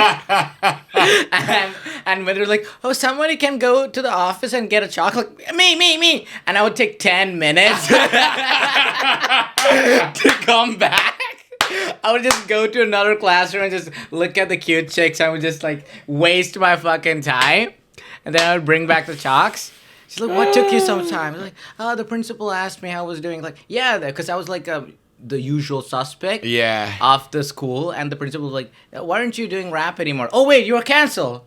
S2: and when they're like, oh, somebody can go to the office and get a chalk, like, me. And I would take 10 minutes to come back. I would just go to another classroom and just look at the cute chicks. I would just like waste my fucking time. And then I would bring back the chalks. She's like, what took you so time? I was like, oh, the principal asked me how I was doing. Like, yeah, because I was like the usual suspect of the school. And the principal was like, why aren't you doing rap anymore? Oh, wait, you were canceled.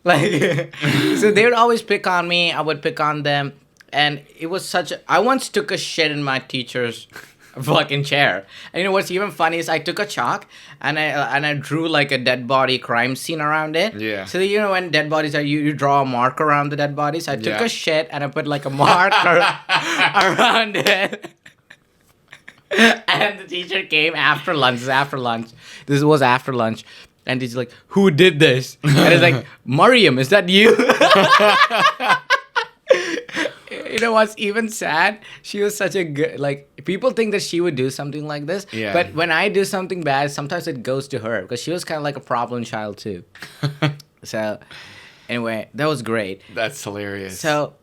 S2: Like, so they would always pick on me. I would pick on them. And it was I once took a shit in my teacher's fucking chair. And you know what's even funny is I took a chalk and I drew like a dead body crime scene around it.
S1: Yeah.
S2: So you know when dead bodies are, you draw a mark around the dead bodies. I took a shit and I put like a mark around it. And the teacher came after lunch. This was after lunch. And he's like, who did this? And it's like, Mariam, is that you? You know what's even sad? She was such a good, like, people think that she would do something like this.
S1: Yeah.
S2: But when I do something bad, sometimes it goes to her because she was kind of like a problem child too. So, anyway, that was great.
S1: That's hilarious.
S2: So,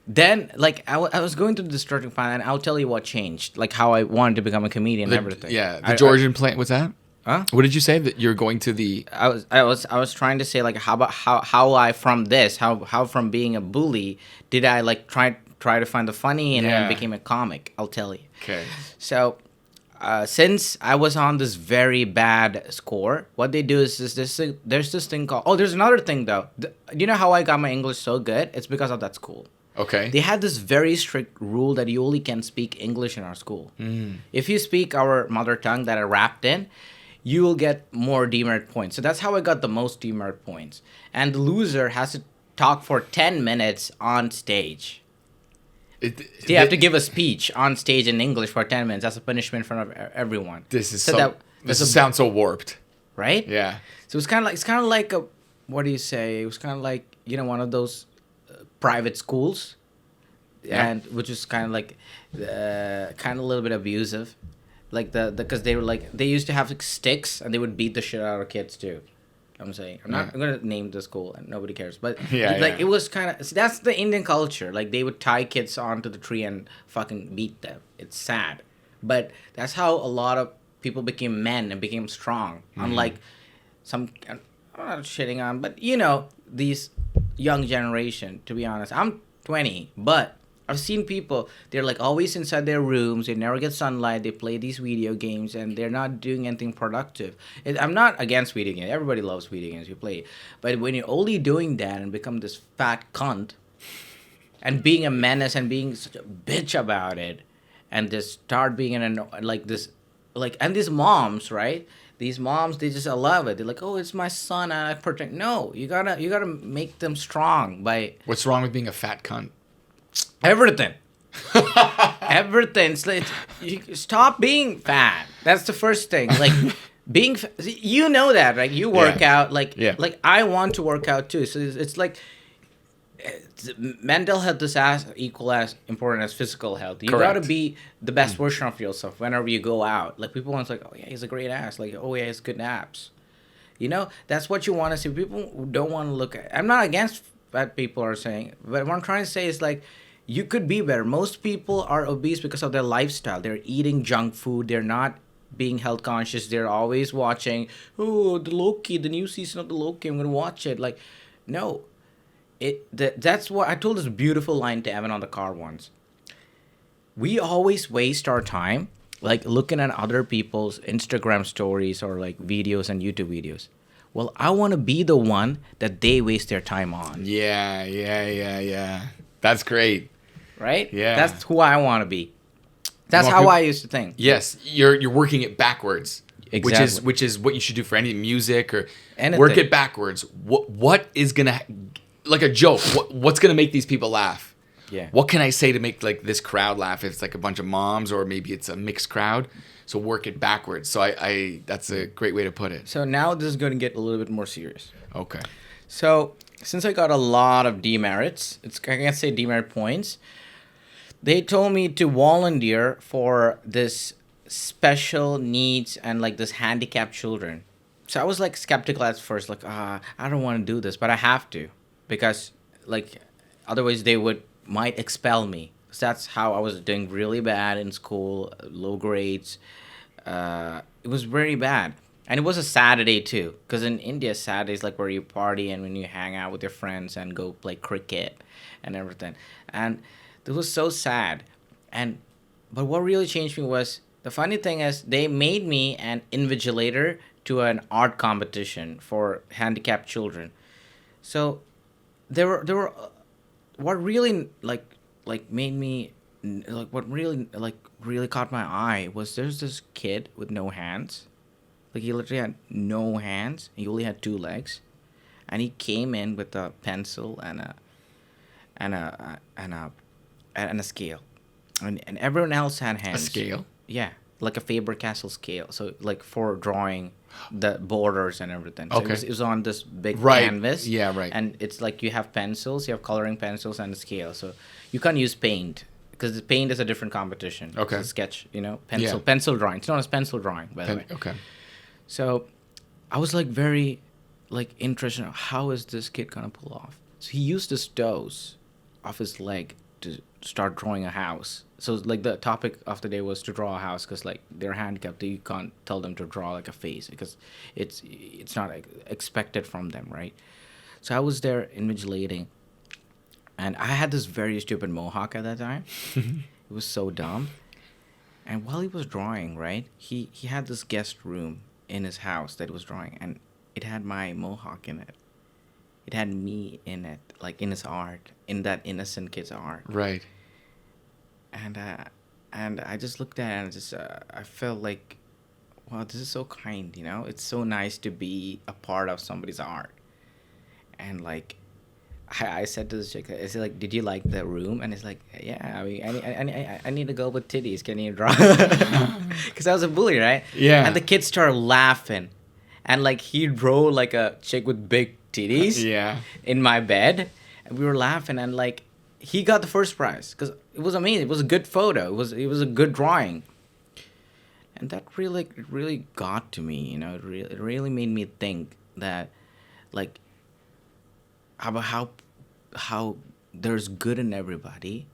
S2: then, like, I was going through this starting point, and I'll tell you what changed, like how I wanted to become a comedian and everything.
S1: Yeah, the Georgian plant. What's that?
S2: Huh?
S1: What did you say that you're going to the?
S2: I was trying to say, like, how I from this how from being a bully did I like try to find the funny and then became a comic. I'll tell you.
S1: Okay.
S2: So, since I was on this very bad score, what they do is there's this thing called, there's another thing though. You know how I got my English so good? It's because of that school.
S1: Okay.
S2: They had this very strict rule that you only can speak English in our school. If you speak our mother tongue that are wrapped in, you will get more demerit points. So that's how I got the most demerit points. And the loser has to talk for 10 minutes on stage. They have to give a speech on stage in English for 10 minutes. That's a punishment in front of everyone.
S1: This sounds so warped.
S2: Right?
S1: Yeah.
S2: So it's kind of like a, what do you say? It was kind of like, one of those private schools.
S1: Yeah.
S2: And which is kind of like, kind of a little bit abusive. Like because they were like, they used to have like sticks and they would beat the shit out of kids too. I'm saying, I'm gonna name the school and nobody cares, but it was kind of, that's the Indian culture. Like they would tie kids onto the tree and fucking beat them. It's sad, but that's how a lot of people became men and became strong. Unlike some, I'm not shitting on, but these young generation. To be honest, I'm 20, but I've seen people, they're like always inside their rooms, they never get sunlight, they play these video games, and they're not doing anything productive. I'm not against video games, everybody loves video games, you play. But when you're only doing that and become this fat cunt, and being a menace and being such a bitch about it, and just start being and these moms, right? These moms, they just love it. They're like, oh, it's my son, and I protect. No, you gotta make them strong by.
S1: What's wrong with being a fat cunt?
S2: Everything. Everything. You stop being fat. That's the first thing. Like being, you know that, right? You work out. Like I want to work out too. So it's like mental health is as equal as important as physical health. You got to be the best version of yourself whenever you go out. Like people want to like, oh yeah, he's a great ass. Like, oh yeah, he's good abs. That's what you want to see. People don't want to look at. I'm not against fat people are saying, but what I'm trying to say is like, you could be better. Most people are obese because of their lifestyle. They're eating junk food. They're not being health conscious. They're always watching, the Loki, the new season of the Loki. I'm going to watch it. Like, no. That's what I told this beautiful line to Evan on the car once. We always waste our time, like, looking at other people's Instagram stories or, like, videos and YouTube videos. Well, I want to be the one that they waste their time on.
S1: Yeah. That's great.
S2: Right?
S1: Yeah.
S2: That's who I want to be. That's how I used to think.
S1: Yes, you're working it backwards.
S2: Exactly.
S1: Which is what you should do for any music or
S2: anything.
S1: Work it backwards. What is gonna, like a joke? What's gonna make these people laugh?
S2: Yeah.
S1: What can I say to make like this crowd laugh? If it's like a bunch of moms or maybe it's a mixed crowd. So work it backwards. So I that's a great way to put it.
S2: So now this is going to get a little bit more serious.
S1: Okay.
S2: So since I got a lot of demerits, I can't say demerit points. They told me to volunteer for this special needs and like this handicapped children. So I was like skeptical at first, like I don't want to do this, but I have to because like otherwise they might expel me. So that's how I was doing really bad in school, low grades. It was very bad. And it was a Saturday too, because in India, Saturday is like where you party and when you hang out with your friends and go play cricket and everything. And it was so sad. But what really changed me was, the funny thing is they made me an invigilator to an art competition for handicapped children. So there were what really made me like what really caught my eye was there's this kid with no hands. Like he literally had no hands. He only had 2 legs, and he came in with a pencil and a scale, and everyone else had hands.
S1: A scale?
S2: Yeah, like a Faber-Castell scale, so like for drawing the borders and everything. So
S1: Okay.
S2: it was on this big
S1: Right.
S2: canvas.
S1: Yeah, right.
S2: And it's like you have pencils, you have coloring pencils and a scale. So you can't use paint because the paint is a different competition.
S1: Okay.
S2: It's a sketch,
S1: Yeah.
S2: pencil drawing. It's known as pencil drawing, by the way.
S1: Okay.
S2: So I was like very like interested in how is this kid gonna pull off. So he used his toes of his leg to start drawing a house. So like the topic of the day was to draw a house because like they're handicapped. You can't tell them to draw like a face because it's not expected from them, right? So I was there invigilating, and I had this very stupid mohawk at that time. It was so dumb. And while he was drawing, right, he had this guest room in his house that he was drawing, and it had my mohawk in it. It had me in it, like in his art, in that innocent kid's art.
S1: Right.
S2: And I just looked at it and just I felt like, wow, this is so kind, It's so nice to be a part of somebody's art. And like, I said to this chick, I said like, did you like the room? And it's like, yeah, I mean, I need a girl with titties. Can you draw? Because I was a bully, right?
S1: Yeah.
S2: And the kids started laughing, and like he drew like a chick with big titties.
S1: Yeah.
S2: In my bed, and we were laughing, and like he got the first prize because it was amazing. It was a good photo. It was a good drawing, and that really got to me. It really made me think that, like, about how there's good in everybody,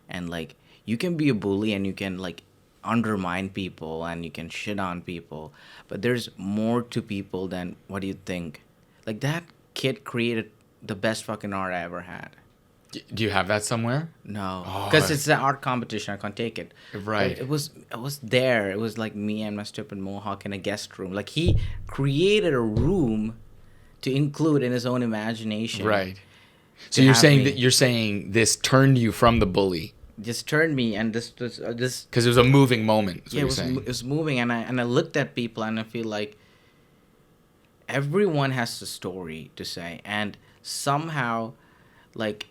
S2: and like you can be a bully and you can like undermine people and you can shit on people, but there's more to people than what you think. Like that kid created the best fucking art I ever had.
S1: Do you have that somewhere?
S2: No,
S1: Oh,
S2: because it's an art competition. I can't take it.
S1: Right.
S2: But it was there. It was like me and my stupid mohawk in a guest room. Like he created a room to include in his own imagination.
S1: Right. So you're saying this turned you from the bully.
S2: Just turned me, and this
S1: Because it was a moving moment.
S2: yeah, it was moving, and I looked at people, and I feel like everyone has a story to say, and somehow, like,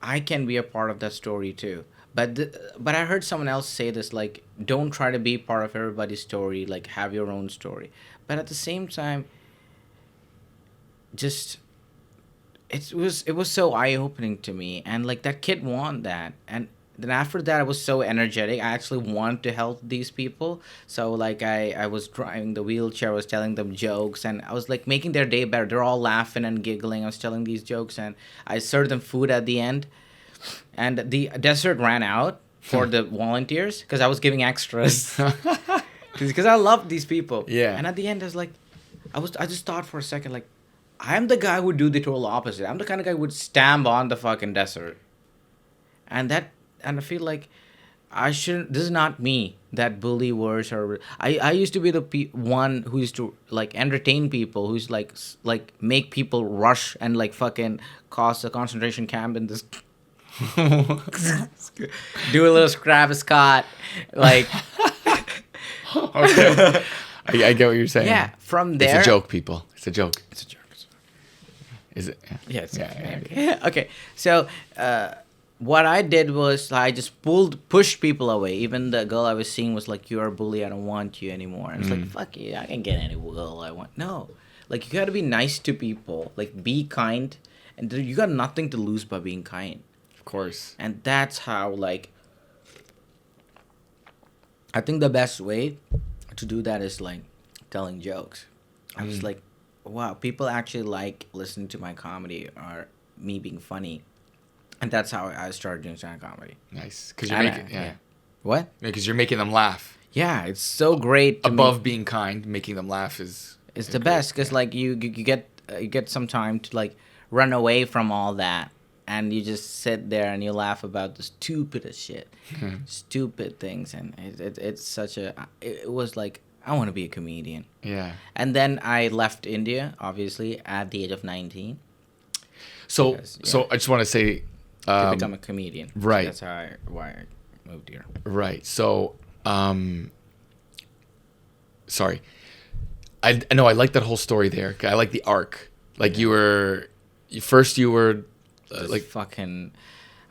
S2: I can be a part of that story too. But I heard someone else say this, like, don't try to be part of everybody's story, like, have your own story. But at the same time, just it was so eye-opening to me, and like that kid won that, and then after that I was so energetic. I actually wanted to help these people. So like I was driving the wheelchair, I was telling them jokes, and I was like making their day better. They're all laughing and giggling. I was telling these jokes, and I served them food at the end, and the dessert ran out for the volunteers because I was giving extras because I love these people.
S1: Yeah.
S2: And at the end I was like, I just thought for a second, like, I'm the guy who would do the total opposite. I'm the kind of guy who would stamp on the fucking dessert. And I feel like I shouldn't. This is not me. That bully words or I used to be the one who used to like entertain people, who's like make people rush and like fucking cause a concentration camp in this. Do a little Scrabble Scott, like.
S1: Okay. I get what you're saying.
S2: Yeah, from there.
S1: It's a joke, people. It's a joke.
S2: It's a joke.
S1: Is it?
S2: Yeah, it's
S1: Yeah.
S2: okay. Okay, so what I did was I just pushed people away. Even the girl I was seeing was like, "You're a bully. I don't want you anymore." And it's like, "Fuck you! I can get any girl I want." No, like you gotta be nice to people. Like be kind, and you got nothing to lose by being kind.
S1: Of course.
S2: And that's how like I think the best way to do that is like telling jokes. I was like, wow, people actually like listening to my comedy or me being funny. And that's how I started doing stand-up comedy.
S1: Nice. Because you're making,
S2: What?
S1: Because you're making them laugh.
S2: Yeah, it's so great.
S1: Above being kind, making them laugh is
S2: the best because like you get some time to like run away from all that, and you just sit there and you laugh about the stupidest shit, stupid things, and it's such a. It was like, I want to be a comedian.
S1: Yeah.
S2: And then I left India, obviously, at the age of 19.
S1: So
S2: Because,
S1: so I just want to say.
S2: To become a comedian.
S1: Right.
S2: So that's why I moved here.
S1: Right. So, sorry. I know I like that whole story there. I like the arc. Like you were
S2: Like fucking.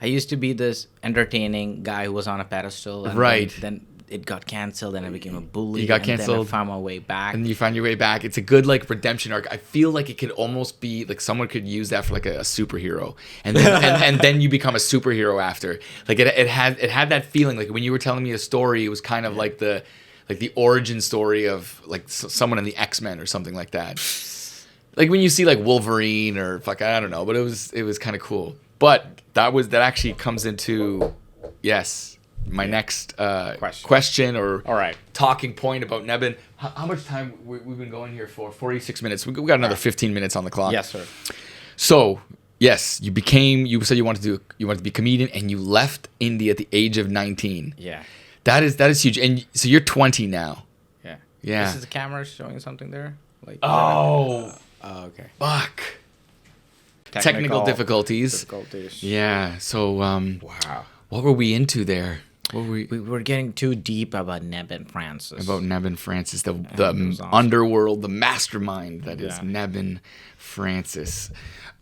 S2: I used to be this entertaining guy who was on a pedestal. And
S1: Right.
S2: Then it got canceled, and I became a bully.
S1: You got
S2: and
S1: canceled.
S2: Then I found my way back.
S1: And you find your way back. It's a good like redemption arc. I feel like it could almost be like someone could use that for like a superhero, and then and then you become a superhero after. Like it had that feeling. Like when you were telling me a story, it was kind of like the origin story of like someone in the X-Men or something like that. Like when you see like Wolverine or I don't know, but it was kind of cool. But that actually comes into my next question or
S2: all right,
S1: talking point about Nebin. How much time we've been going here for? 46 minutes. We got another 15 minutes on the clock.
S2: Yes, sir.
S1: So yes, you said you wanted to be a comedian, and you left India at the age of 19.
S2: Yeah.
S1: That is huge. And so you're 20 now.
S2: Yeah.
S1: Yeah.
S2: This is the camera showing something there. Like.
S1: Oh.
S2: Okay.
S1: Fuck. Technical difficulties. Yeah. So
S2: wow.
S1: What were we into there?
S2: We were getting too deep about Nebin Francis.
S1: About Nebin Francis, the awesome. Underworld, the mastermind that is Nebin Francis.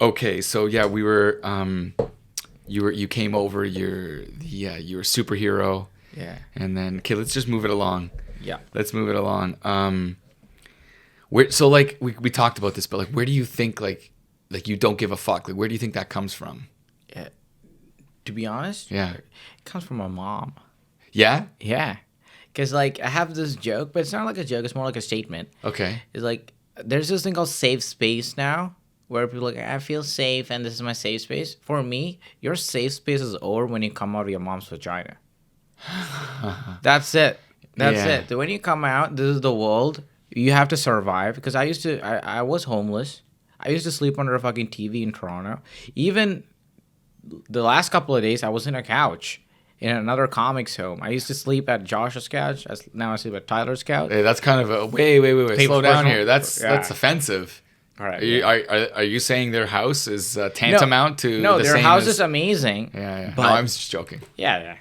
S1: Okay, so yeah, we were you came over, you're a superhero.
S2: Yeah.
S1: And then let's just move it along.
S2: Yeah.
S1: Let's move it along. So like we talked about this, but like where do you think like you don't give a fuck? Like where do you think that comes from?
S2: Yeah. To be honest, it comes from my mom.
S1: Yeah?
S2: Yeah. Because, like, I have this joke, but it's not like a joke. It's more like a statement.
S1: Okay.
S2: It's like, there's this thing called safe space now, where people are like, I feel safe, and this is my safe space. For me, your safe space is over when you come out of your mom's vagina. That's it. That's it. So when you come out, this is the world. You have to survive. Because I was homeless. I used to sleep under a fucking TV in Toronto. Even the last couple of days, I was in a couch in another comics home. I used to sleep at Josh's couch. Now I sleep at Tyler's couch.
S1: Hey, that's kind of a wait. Slow down here. That's offensive.
S2: All right.
S1: Are you saying their house is tantamount to
S2: no?
S1: The
S2: their
S1: same
S2: house is amazing.
S1: Yeah.
S2: But,
S1: no, I'm just joking.
S2: Yeah.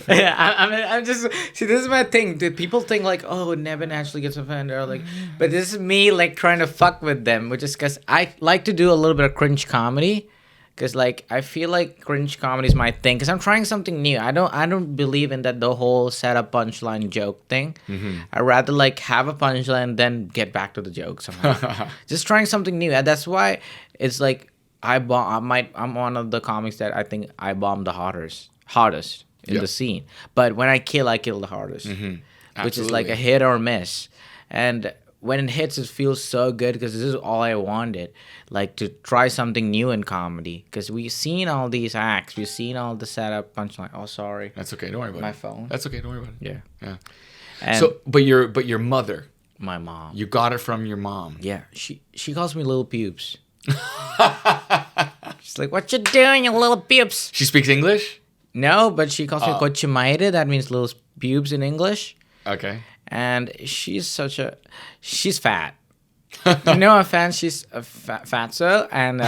S2: I'm just see. This is my thing. Do people think like, oh, Nebin actually gets offended, or like, but this is me like trying to fuck with them, which is because I like to do a little bit of cringe comedy. Because, like, I feel like cringe comedy is my thing. Because I'm trying something new. I don't believe in that the whole setup punchline joke thing. Mm-hmm. I'd rather, like, have a punchline and then get back to the joke somehow. Just trying something new. And that's why it's like I'm one of the comics that I think I bomb the hardest in the scene. But when I kill the hardest. Mm-hmm. Which is like a hit or miss. And when it hits, it feels so good because this is all I wanted, like to try something new in comedy. Because we've seen all these acts, we've seen all the setup, punchline. Oh, sorry.
S1: That's okay. Don't worry about it.
S2: My phone.
S1: That's okay. Don't worry about it.
S2: Yeah.
S1: And so, but your mother,
S2: my mom,
S1: you got it from your mom.
S2: Yeah. She calls me little pubes. She's like, "What you doing, you little pubes?"
S1: She speaks English? No,
S2: but she calls me kochimaire. That means little pubes in English.
S1: Okay.
S2: And she's fat. No offense, she's a fatso, and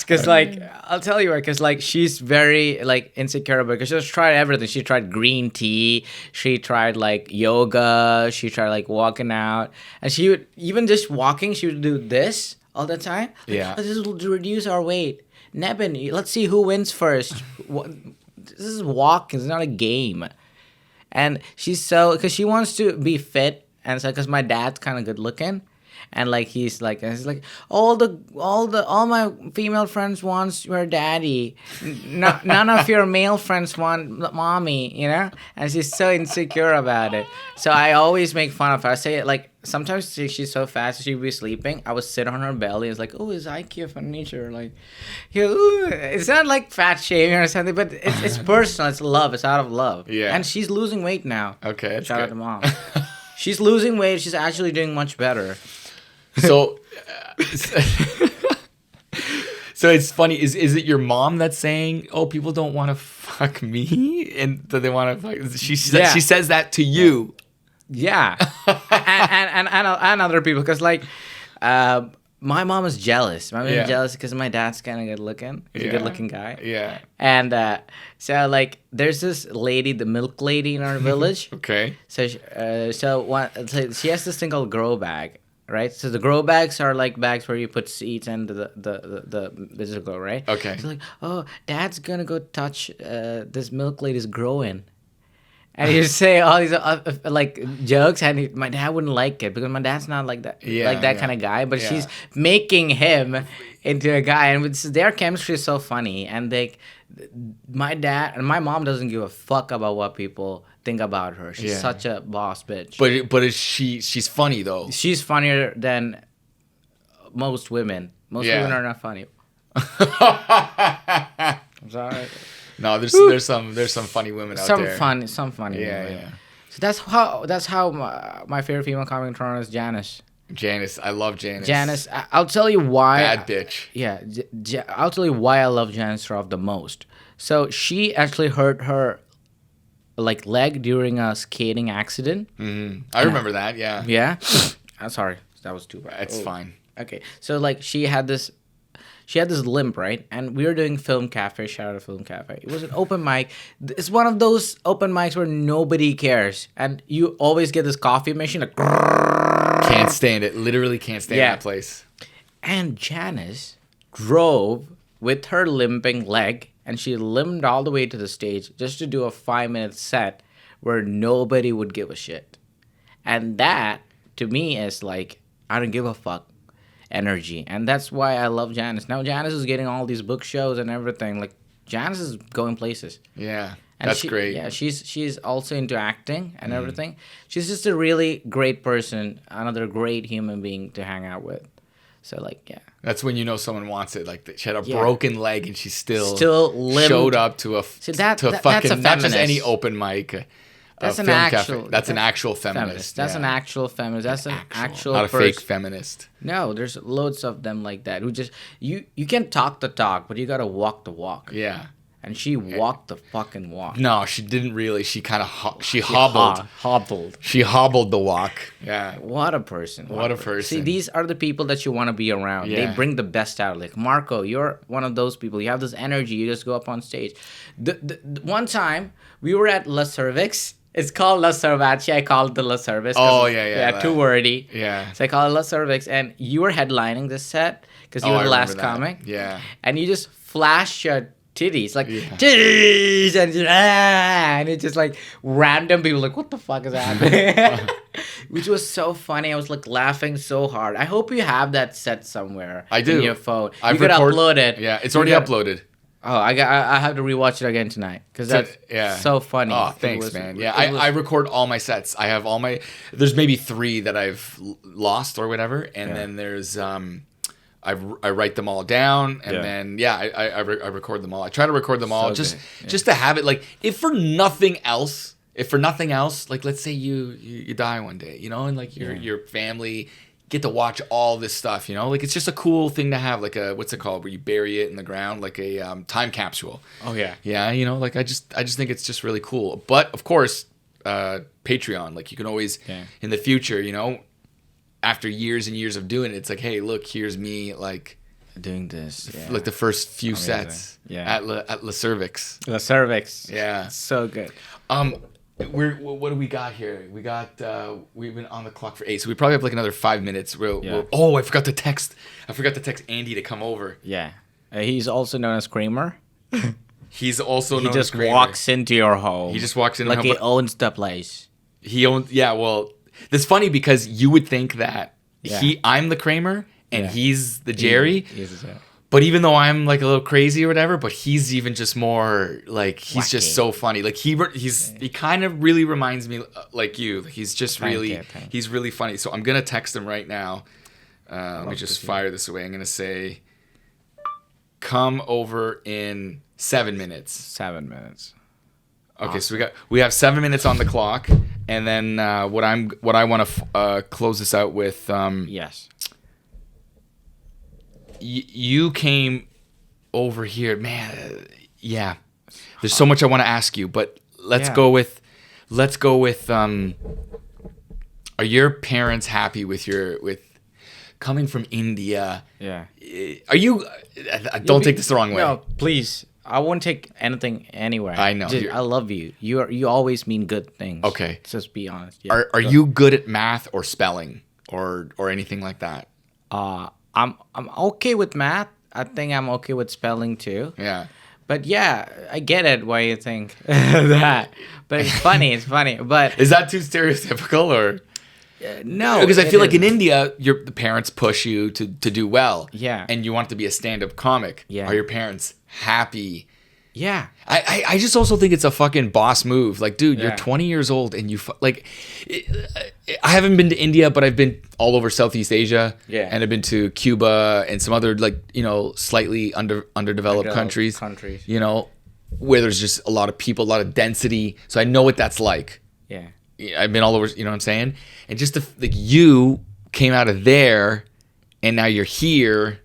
S2: because like I'll tell you why, because like she's very like insecure because she's tried everything. She tried green tea, she tried like yoga, she tried like walking out, and she would even just walking. She would do this all the time.
S1: Yeah,
S2: this will reduce our weight. Nebin, let's see who wins first. This is walking. It's not a game. And she's because she wants to be fit, and so because my dad's kind of good looking, and like he's like all my female friends wants your daddy, none of your male friends want mommy, you know. And she's so insecure about it. So I always make fun of her. I say it like sometimes she's so fast she'd be sleeping. I would sit on her belly. It's like, oh, is IQ from nature? Like, it's not like fat shaming or something, but it's personal. It's love. It's out of love.
S1: Yeah.
S2: And she's losing weight now.
S1: Okay.
S2: Shout out to mom. She's losing weight. She's actually doing much better.
S1: So, so it's funny. Is it your mom that's saying, "Oh, people don't want to fuck me," and that they want to fuck? She says that to you.
S2: Yeah, and other people, because like, my mom is jealous. My mom is jealous because my dad's kind of good looking. He's a good looking guy.
S1: Yeah.
S2: And so like, there's this lady, the milk lady in our village.
S1: Okay.
S2: So she has this thing called grow bag. right? So the grow bags are like bags where you put seeds and the physical, right?
S1: Okay.
S2: So like, oh, Dad's gonna go touch this milk lady's growing. And you say all these like jokes, and my dad wouldn't like it because my dad's not like that, kind of guy. But she's making him into a guy, and their chemistry is so funny. And my dad and my mom doesn't give a fuck about what people think about her. She's such a boss bitch.
S1: But she's funny though.
S2: She's funnier than most women. Most women are not funny. I'm sorry.
S1: No, there's some funny women out there.
S2: Some funny women.
S1: Yeah.
S2: So that's how my favorite female comic in Toronto is Janice.
S1: Janice, I love Janice.
S2: Janice, I'll tell you why.
S1: Bad bitch.
S2: Yeah, I'll tell you why I love Janice Roth the most. So she actually hurt her leg during a skating accident.
S1: Mm-hmm. I remember that. Yeah.
S2: Yeah. I'm sorry, that was too bad.
S1: It's fine.
S2: Okay, so she had this limp, right? And we were doing Film Cafe. Shout out to Film Cafe. It was an open mic. It's one of those open mics where nobody cares, and you always get this coffee machine. Like,
S1: can't stand it. Literally can't stand that place.
S2: And Janice drove with her limping leg, and she limped all the way to the stage just to do a 5-minute set where nobody would give a shit. And that, to me, is like, I don't give a fuck energy. And that's why I love Janice. Now Janice is getting all these book shows and everything. Like, Janice is going places.
S1: Yeah.
S2: And
S1: that's great.
S2: Yeah, she's also into acting and everything. She's just a really great person, another great human being to hang out with. So like, yeah.
S1: That's when you know someone wants it. Like she had a broken leg and she still
S2: showed
S1: up to a fucking
S2: that's a
S1: not just any open mic.
S2: That's an
S1: actual feminist.
S2: That's an actual feminist. That's an actual
S1: not a fake feminist.
S2: No, there's loads of them like that who just you can talk the talk, but you gotta walk the walk.
S1: Yeah.
S2: And she walked the fucking walk.
S1: No, she didn't really. She kind of hobbled.
S2: Hobbled.
S1: She hobbled the walk. Yeah.
S2: What a person.
S1: What a person.
S2: See, these are the people that you want to be around. Yeah. They bring the best out. Like, Marco, you're one of those people. You have this energy. You just go up on stage. The one time, we were at La Cervix. It's called La Cervacci. I called it the La Cervix.
S1: Oh, yeah.
S2: Yeah, too wordy.
S1: Yeah.
S2: So I called it La Cervix. And you were headlining this set because you were the last comic.
S1: Yeah.
S2: And you just flashed your titties, like titties, and it's just like random people like, what the fuck is happening? Which was so funny. I was like laughing so hard. I hope you have that set somewhere.
S1: I do.
S2: In your phone. You could upload it.
S1: Yeah, it's already uploaded.
S2: Oh, I have to rewatch it again tonight because that's so funny.
S1: Oh, thanks, man. Yeah, I record all my sets. I have there's maybe 3 that I've lost or whatever, and then there's I write them all down, and then I record them all. I try to record them all just to have it, like, if for nothing else, like, let's say you die one day, and like your family get to watch all this stuff, like, it's just a cool thing to have, like a, what's it called, where you bury it in the ground, like a time capsule.
S2: Oh yeah.
S1: Yeah, like I just think it's just really cool. But of course, Patreon, like, you can always in the future, after years and years of doing it, it's like, hey, look, here's me, like,
S2: doing this,
S1: like the first few sets, at La Cervix.
S2: La Cervix,
S1: yeah,
S2: so good.
S1: What do we got here? We got we've been on the clock for 8, so we probably have like another 5 minutes. I forgot to text Andy to come over.
S2: Yeah, he's also known as Kramer.
S1: He's also known
S2: as Kramer. He just walks into your home.
S1: He just walks in
S2: like he owns the place.
S1: He owns. Yeah, well. That's funny because you would think that I'm the Kramer and he's the Jerry.
S2: He's the Jerry.
S1: But even though I'm like a little crazy or whatever, but he's even just more like, he's just so funny. Like he kind of really reminds me like you. He's just he's really funny. So I'm going to text him right now. Let me just fire this away. I'm going to say, come over in 7 minutes.
S2: 7 minutes.
S1: Okay, awesome. So we have 7 minutes on the clock, and then what I want to close this out with.
S2: Yes.
S1: You came over here, man. Yeah, there's so much I want to ask you, but let's go with. Are your parents happy with coming from India?
S2: Yeah.
S1: Are you? Don't take this the wrong way.
S2: No, please. I won't take anything anywhere.
S1: I know.
S2: I love you. You always mean good things.
S1: Okay.
S2: Just be honest. Yeah,
S1: are you good at math or spelling? or anything like that?
S2: I'm okay with math. I think I'm okay with spelling too.
S1: Yeah.
S2: But yeah, I get it why you think that. But it's funny. It's funny. But
S1: Is that too stereotypical or?
S2: no,
S1: Because I feel like in
S2: isn't.
S1: India, the parents push you to do well.
S2: Yeah.
S1: And you want to be a stand-up comic.
S2: Yeah.
S1: Are your parents happy?
S2: Yeah.
S1: I just also think it's a fucking boss move. Like, dude,
S2: Yeah.
S1: you're 20 years old and I haven't been to India, but I've been all over Southeast Asia.
S2: Yeah.
S1: And I've been to Cuba and some other slightly underdeveloped countries. You know, where there's just a lot of people, a lot of density. So I know what that's like.
S2: Yeah.
S1: I've been all over, you know what I'm saying? And just you came out of there and now you're here.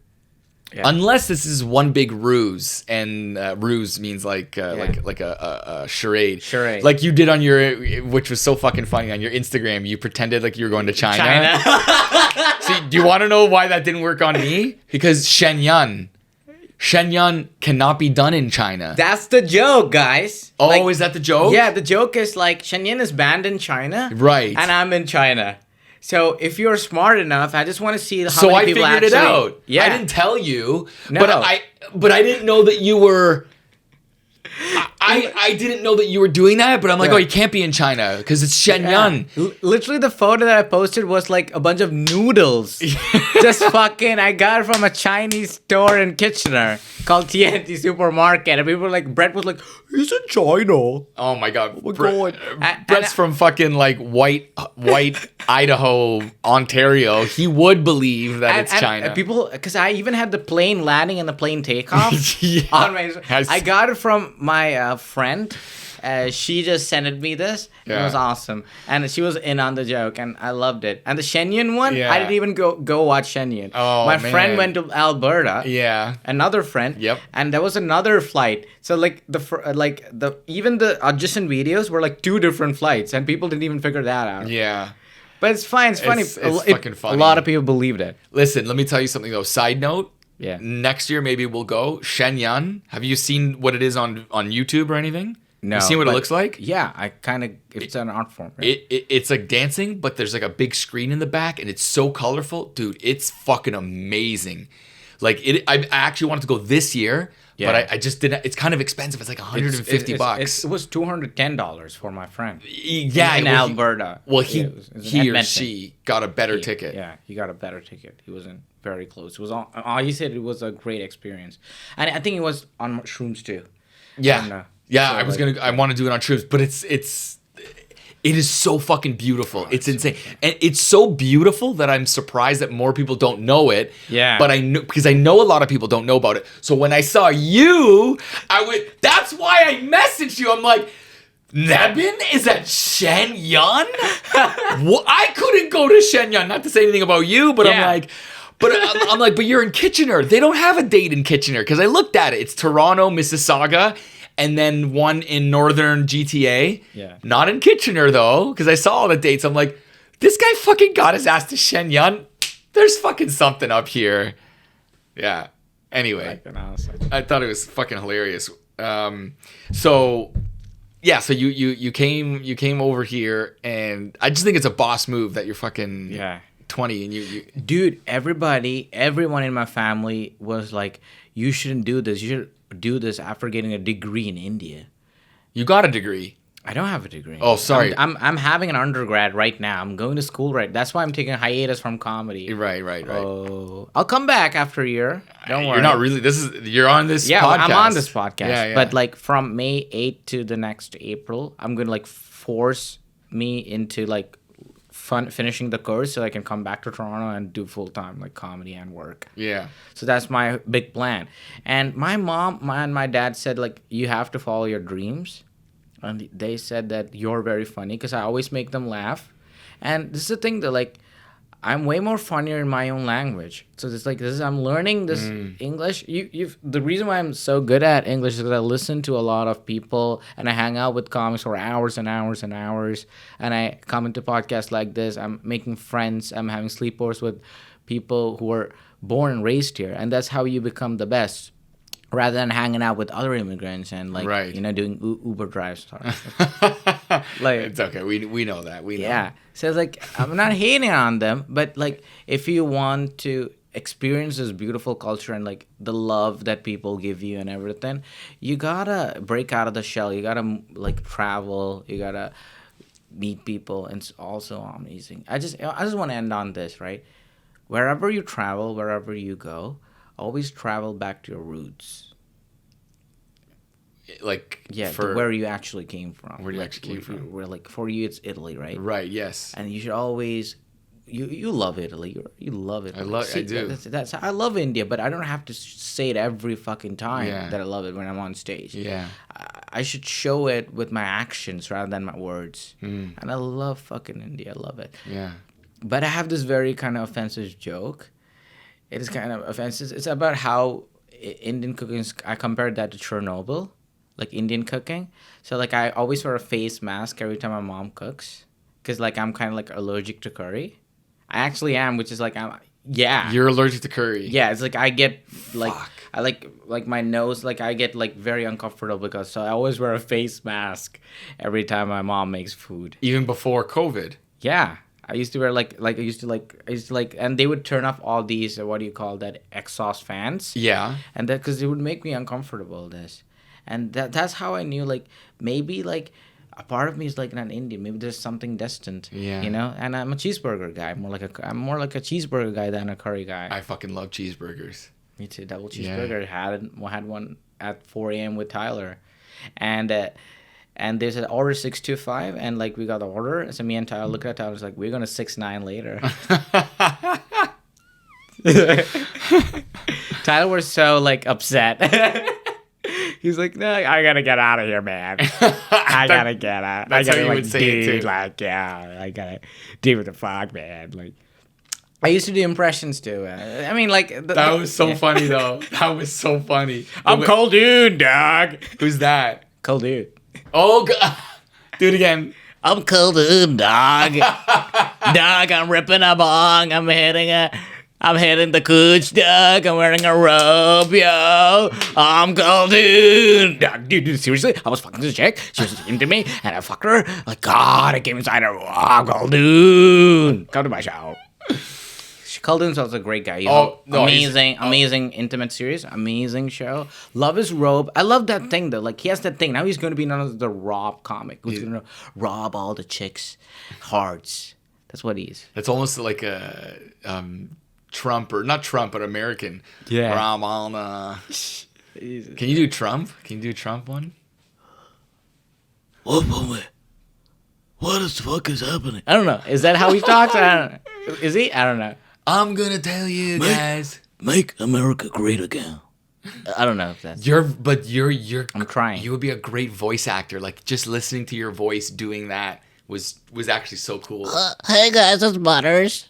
S1: Yeah. Unless this is one big ruse, and ruse means like a charade.
S2: Charade.
S1: Like you did on which was so fucking funny, on your Instagram. You pretended like you were going to China. See, do you want to know why that didn't work on me? Because Shenyang cannot be done in China.
S2: That's the joke, guys.
S1: Oh, is that the joke?
S2: Yeah, the joke is like Shenyang is banned in China.
S1: Right.
S2: And I'm in China. So if you're smart enough, I just want to see how many people
S1: figured
S2: actually...
S1: it out.
S2: Yeah.
S1: I didn't tell you,
S2: No.
S1: but I didn't know that you were... I didn't know that you were doing that, but I'm like,
S2: Yeah.
S1: oh, you can't be in China because it's Shenyang.
S2: Yeah. Literally, the photo that I posted was like a bunch of noodles. Just fucking, I got it from a Chinese store in Kitchener called TNT Supermarket. And people were like, Brett was like, he's in China.
S1: Oh my God.
S2: And
S1: Brett's from fucking like white Idaho, Ontario. He would believe that it's China.
S2: And people, because I even had the plane landing and the plane takeoff.
S1: Yeah.
S2: On my, I got it from my friend. She just sent me this.
S1: Yeah.
S2: It was awesome. And she was in on the joke and I loved it. And the Shenyang one,
S1: Yeah.
S2: I didn't even go watch Shenyang.
S1: Oh,
S2: my
S1: man.
S2: friend went to Alberta.
S1: Yeah.
S2: Another friend.
S1: Yep.
S2: And there was another flight. So like even the adjacent videos were like two different flights and people didn't even figure that out.
S1: Yeah.
S2: But it's fine. It's funny.
S1: It's fucking funny.
S2: A lot of people believed it.
S1: Listen, let me tell you something though. Side note.
S2: Yeah.
S1: Next year maybe we'll go Shenyang. Have you seen what it is on YouTube or anything?
S2: No.
S1: You seen what it looks like?
S2: Yeah, I kind of. It's an art form. Right?
S1: It's like dancing, but there's like a big screen in the back, and it's so colorful, dude. It's fucking amazing. Like I actually wanted to go this year,
S2: Yeah.
S1: but I just didn't. It's kind of expensive. It's like $150.
S2: It was $210 for my friend.
S1: Yeah,
S2: in
S1: well,
S2: Alberta.
S1: Well,
S2: Yeah, it was
S1: he or
S2: Edmonton.
S1: she got a better ticket.
S2: Yeah, he got a better ticket. He wasn't very close. It was all he said. It was a great experience, and I think it was on shrooms too.
S1: Yeah.
S2: And,
S1: I want to do it on trips, but it is so fucking beautiful. It's insane. And it's so beautiful that I'm surprised that more people don't know it.
S2: Yeah.
S1: But because I know a lot of people don't know about it. So when I saw you, that's why I messaged you. I'm like, Nebin is at Shenyang? I couldn't go to Shenyang. Not to say anything about you, but
S2: Yeah.
S1: I'm like, but you're in Kitchener. They don't have a date in Kitchener because I looked at it. It's Toronto, Mississauga, and then one in northern GTA.
S2: Yeah.
S1: Not in Kitchener though, because I saw all the dates. I'm like, this guy fucking got his ass to Shenyang. There's fucking something up here. Yeah. Anyway, I thought it was fucking hilarious. So you came over here, and I just think it's a boss move that you're fucking 20 and you
S2: Dude, everyone in my family was like, you shouldn't do this. You should do this after getting a degree in India.
S1: You got a degree.
S2: I don't have a degree.
S1: Oh, sorry.
S2: I'm having an undergrad right now. I'm going to school That's why I'm taking a hiatus from comedy.
S1: Right.
S2: Oh, I'll come back after a year. Don't worry.
S1: You're not really. You're on this podcast.
S2: Yeah, I'm on this podcast.
S1: Yeah.
S2: But like from May 8th to the next April, I'm going to like force me into like finishing the course so I can come back to Toronto and do full-time like comedy and work.
S1: Yeah.
S2: So that's my big plan. And my mom and my dad said like, you have to follow your dreams. And they said that you're very funny because I always make them laugh. And this is the thing that like, I'm way more funnier in my own language. So it's like I'm learning this English. The reason why I'm so good at English is because I listen to a lot of people and I hang out with comics for hours and hours and hours. And I come into podcasts like this. I'm making friends. I'm having sleepovers with people who are born and raised here. And that's how you become the best. rather than hanging out with other immigrants and like
S1: Right.
S2: doing Uber drive stuff. Like
S1: It's okay. We know that. We know.
S2: yeah. So it's like I'm not hating on them, but like if you want to experience this beautiful culture and like the love that people give you and everything, you gotta break out of the shell. You gotta like travel. You gotta meet people, and it's also amazing. I just want to end on this, right? Wherever you travel, wherever you go, always travel back to your roots.
S1: Like
S2: Yeah, to where you actually came from.
S1: Where you actually came from.
S2: Where like for you it's Italy, right?
S1: Right. Yes.
S2: And you should always you love Italy. You love it.
S1: I do.
S2: That's I love India, but I don't have to say it every fucking time
S1: Yeah.
S2: that I love it when I'm on stage.
S1: Yeah.
S2: I should show it with my actions rather than my words. And I love fucking India. I love it.
S1: Yeah.
S2: But I have this very kind of offensive joke. It is kind of offensive. It's about how Indian cooking. I compared that to Chernobyl, like Indian cooking. So like I always wear a face mask every time my mom cooks, because like I'm kind of like allergic to curry. I actually am, which is like yeah.
S1: You're allergic to curry.
S2: Yeah, it's like I get like
S1: Fuck.
S2: I like my nose, like I get like very uncomfortable because so I always wear a face mask every time my mom makes food.
S1: Even before COVID.
S2: Yeah. I used to wear I used to and they would turn off all these what do you call that, exhaust fans.
S1: Yeah.
S2: And that because it would make me uncomfortable. And that's how I knew like maybe like a part of me is like not Indian. Maybe there's something distant.
S1: Yeah.
S2: And I'm a cheeseburger guy. I'm more like a cheeseburger guy than a curry guy.
S1: I fucking love cheeseburgers.
S2: Me too. Double cheeseburger. Had one at 4 a.m. with Tyler, and there's an order 625, and like we got the order. So me and Tyler look at Tyler, was like, we're gonna 6-9 later. Tyler was so like upset. He's like, no, I gotta get out of here, man. I gotta get out.
S1: That's
S2: I gotta
S1: how you would say it too.
S2: Like, yeah, I gotta do what the fuck, man. Like, I used to do impressions too. I mean, like
S1: That was so funny though. That was so funny.
S2: I'm cold dude, dog.
S1: Who's that?
S2: Cold dude.
S1: Oh, God. Do it again.
S2: I'm cold dude, dog. Dog, I'm ripping a bong. I'm hitting the cooch, dog. I'm wearing a robe, yo. I'm cold dude. Dog, dude, seriously? I was fucking this chick. She was into me, and I fucked her. Like, God, I came inside her. Oh, cold dude. Come to my show. Culden's also a great guy. Amazing intimate series, amazing show. Love his robe. I love that thing though. Like he has that thing. Now he's going to be known as the Rob comic. Who's going to rob all the chicks' hearts. That's what he is.
S1: That's almost like a Trump or not Trump, but American.
S2: Yeah.
S1: Ram on. Can you do Trump? Can you do Trump one?
S2: What the fuck is happening? I don't know. Is that how he talks? I don't know. Is he? I don't know.
S1: I'm gonna tell you guys.
S2: Make America great again. I don't know if that's.
S1: You're.
S2: I'm trying.
S1: You would be a great voice actor. Like just listening to your voice doing that was actually so cool.
S2: Hey guys, it's Butters.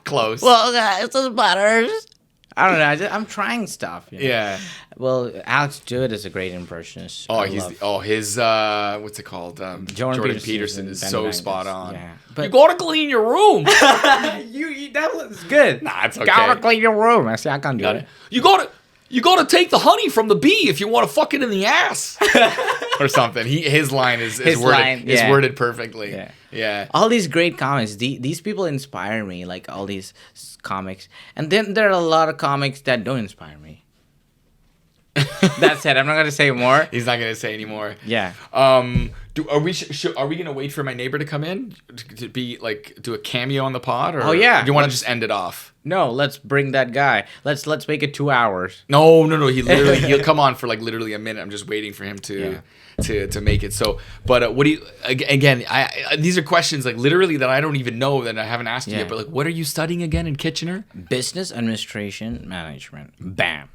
S1: Close.
S2: Well, guys, it's Butters. I don't know. I'm trying stuff. You know?
S1: Yeah.
S2: Well, Alex Jewett is a great impressionist.
S1: His what's it called? Jordan Peterson is so spot on.
S2: Yeah.
S1: But you gotta clean your room.
S2: That was good.
S1: Nah, it's okay.
S2: Gotta clean your room. I say I can't do it.
S1: You gotta take the honey from the bee if you want to fuck it in the ass. Or something. His line is worded perfectly. Yeah.
S2: All these great comics. These people inspire me. Like all these comics, and then there are a lot of comics that don't inspire me. That's it. I'm not gonna say more.
S1: He's not gonna say anymore.
S2: Yeah.
S1: Are we gonna wait for my neighbor to come in to be like do a cameo on the pod? Or
S2: oh yeah.
S1: Do you want to just end it off?
S2: No, let's bring that guy. Let's make it 2 hours.
S1: No. He'll come on for like literally a minute. I'm just waiting for him to make it. So, but what do you again? These are questions like literally that I don't even know that I haven't asked you yet. But like, what are you studying again in Kitchener?
S2: Business administration management. Bam.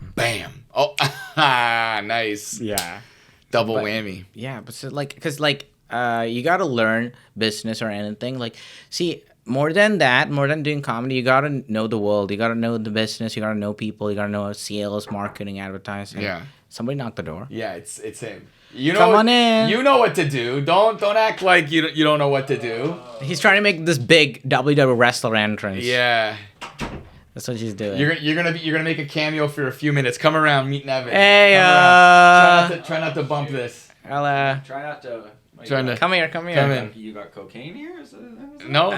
S1: Oh, nice.
S2: Yeah.
S1: Double whammy.
S2: Yeah, but so because you gotta learn business or anything. Like, see. More than doing comedy, you gotta know the world. You gotta know the business. You gotta know people. You gotta know sales, marketing, advertising.
S1: Yeah.
S2: Somebody knock the door.
S1: Yeah, it's him. You know,
S2: come on in.
S1: You know what to do. Don't act like you don't know what to do.
S2: He's trying to make this big WWE wrestler entrance.
S1: Yeah.
S2: That's what she's doing.
S1: You're gonna make a cameo for a few minutes. Come around, meet Nebin.
S2: Hey,
S1: try not to bump this.
S2: Hello.
S3: Try not to.
S2: Come here.
S1: Come in.
S3: You got cocaine here?
S1: No.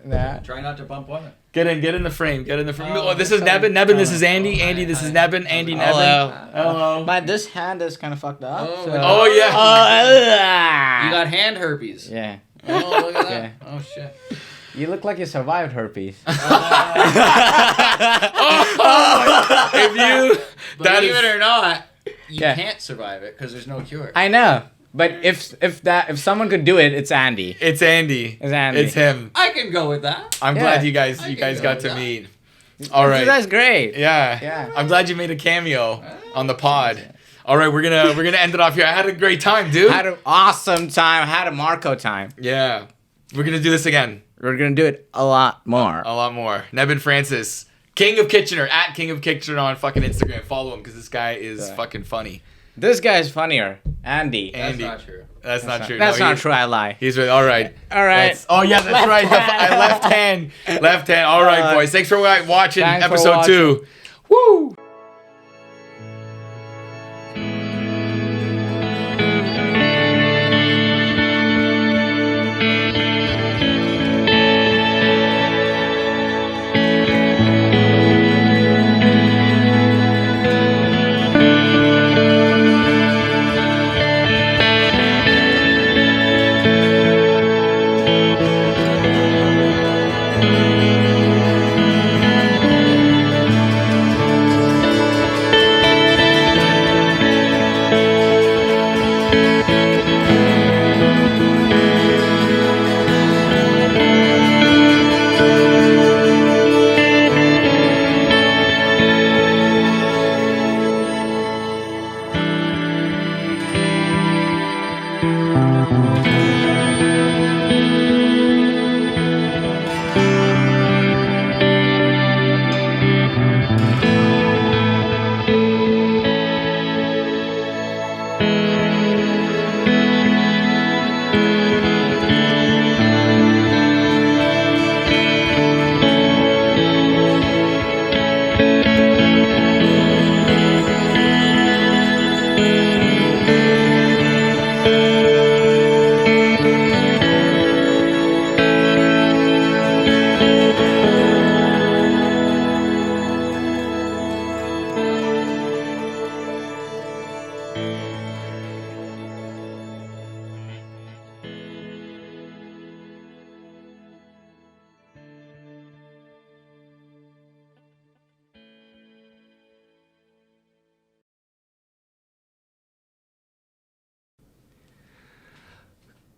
S2: Nah.
S3: Try not to bump on it.
S1: Get in the frame. Oh, this is Nebin. Nebin, this is Andy. Andy, this is Nebin. Andy, Nebin. Hello.
S2: But this hand is kind of fucked up.
S3: Oh,
S2: so.
S1: Oh yeah.
S3: You got hand herpes.
S2: Yeah.
S3: Oh, look at that.
S2: Yeah.
S3: Oh, shit.
S2: You look like you survived herpes.
S1: If you,
S3: Believe it or not, you
S2: Yeah.
S3: can't survive it because there's no cure.
S2: I know, but if someone could do it, it's Andy.
S1: It's Andy.
S2: It's Andy.
S1: It's him.
S3: I can go with that.
S1: I'm
S2: Yeah.
S1: glad you guys
S3: I can
S1: got
S3: go
S1: to
S3: with
S1: meet. All right.
S2: That's great.
S1: Yeah.
S2: Yeah.
S1: I'm glad you made a cameo on the pod. All right, we're gonna end it off here. I had a great time, dude.
S2: Had an awesome time. Had a Marco time.
S1: Yeah. We're gonna do this again.
S2: We're gonna do it a lot more.
S1: A lot more. Nebin Francis, King of Kitchener, at King of Kitchener on fucking Instagram. Follow him because this guy is fucking funny.
S2: This guy's funnier, Andy.
S3: That's
S1: Andy.
S3: not true.
S1: That's not true.
S2: That's
S1: No,
S2: not true. I lie.
S1: He's right. All right.
S2: All right.
S1: Oh yeah, that's
S2: Left
S1: right.
S2: hand.
S1: Left hand. Left hand. All right, boys. Thanks for watching
S2: Thanks for
S1: episode 2. Woo.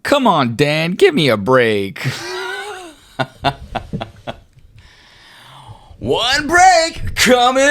S1: Come on, Dan, give me a break.
S2: One break coming.